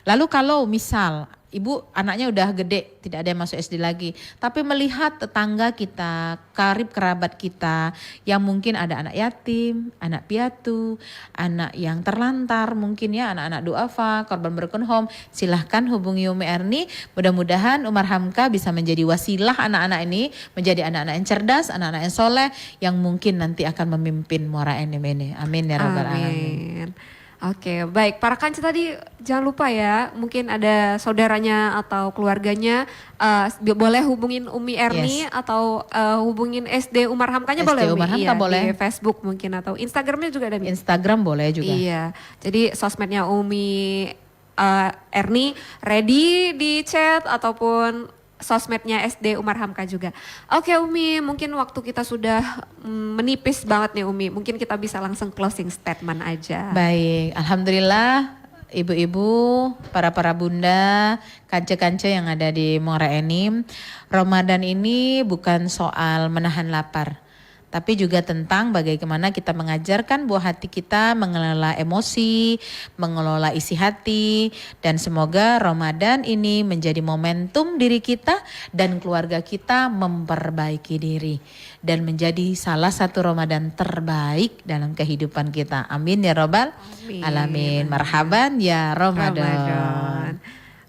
B: Lalu kalau misal ibu anaknya udah gede, tidak ada yang masuk SD lagi. Tapi melihat tetangga kita, karib kerabat kita yang mungkin ada anak yatim, anak piatu, anak yang terlantar mungkin ya, anak-anak duafa, korban broken home, silahkan hubungi Umi Erni. Mudah-mudahan Umar Hamka bisa menjadi wasilah anak-anak ini, menjadi anak-anak yang cerdas, anak-anak yang soleh, yang mungkin nanti akan memimpin Muara Enim ini. Amin ya Rabbal Alamin.
A: Amin. Oke, baik. Para kanca tadi jangan lupa ya, mungkin ada saudaranya atau keluarganya boleh hubungin Umi Erni atau hubungin SD Umar Hamkanya
B: SD
A: boleh Umi?
B: Umar Hamka
A: Iya,
B: boleh.
A: di Facebook mungkin atau Instagramnya juga ada Mi?
B: Instagram boleh juga.
A: Iya, jadi sosmednya Umi Erni ready di chat ataupun sosmednya SD Umar Hamka juga. Oke Umi, mungkin waktu kita sudah menipis banget nih Umi. Mungkin kita bisa langsung closing statement aja.
B: Baik, alhamdulillah ibu-ibu, para bunda, kanca-kanca yang ada di Muara Enim, Ramadan ini bukan soal menahan lapar, tapi juga tentang bagaimana kita mengajarkan buah hati kita mengelola emosi, mengelola isi hati, dan semoga Ramadan ini menjadi momentum diri kita dan keluarga kita memperbaiki diri dan menjadi salah satu Ramadan terbaik dalam kehidupan kita. Amin ya Rabbal Alamin. Marhaban ya Ramadan.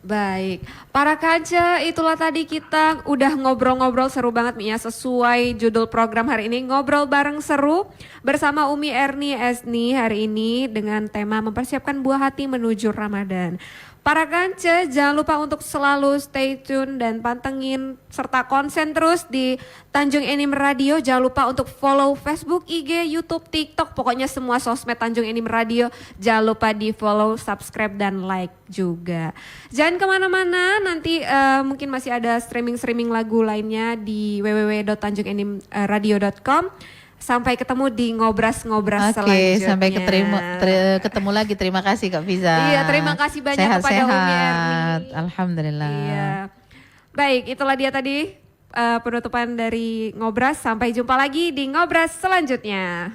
A: Baik, para kaca, itulah tadi kita udah ngobrol-ngobrol seru banget nih ya, sesuai judul program hari ini, ngobrol bareng seru bersama Umi Erni Esni hari ini dengan tema mempersiapkan buah hati menuju Ramadan. Para kanca, jangan lupa untuk selalu stay tune dan pantengin serta konsen terus di Tanjung Enim Radio. Jangan lupa untuk follow Facebook, IG, YouTube, TikTok, pokoknya semua sosmed Tanjung Enim Radio. Jangan lupa di follow, subscribe, dan like juga. Jangan kemana-mana, nanti mungkin masih ada streaming-streaming lagu lainnya di www.tanjungenimradio.com. Sampai ketemu di ngobras-ngobras selanjutnya.
B: Oke, sampai ketemu lagi. Terima kasih Kak Fiza.
A: Iya, terima kasih banyak kepada Umi Erni.
B: Alhamdulillah.
A: Iya. Baik, itulah dia tadi penutupan dari Ngobras. Sampai jumpa lagi di Ngobras selanjutnya.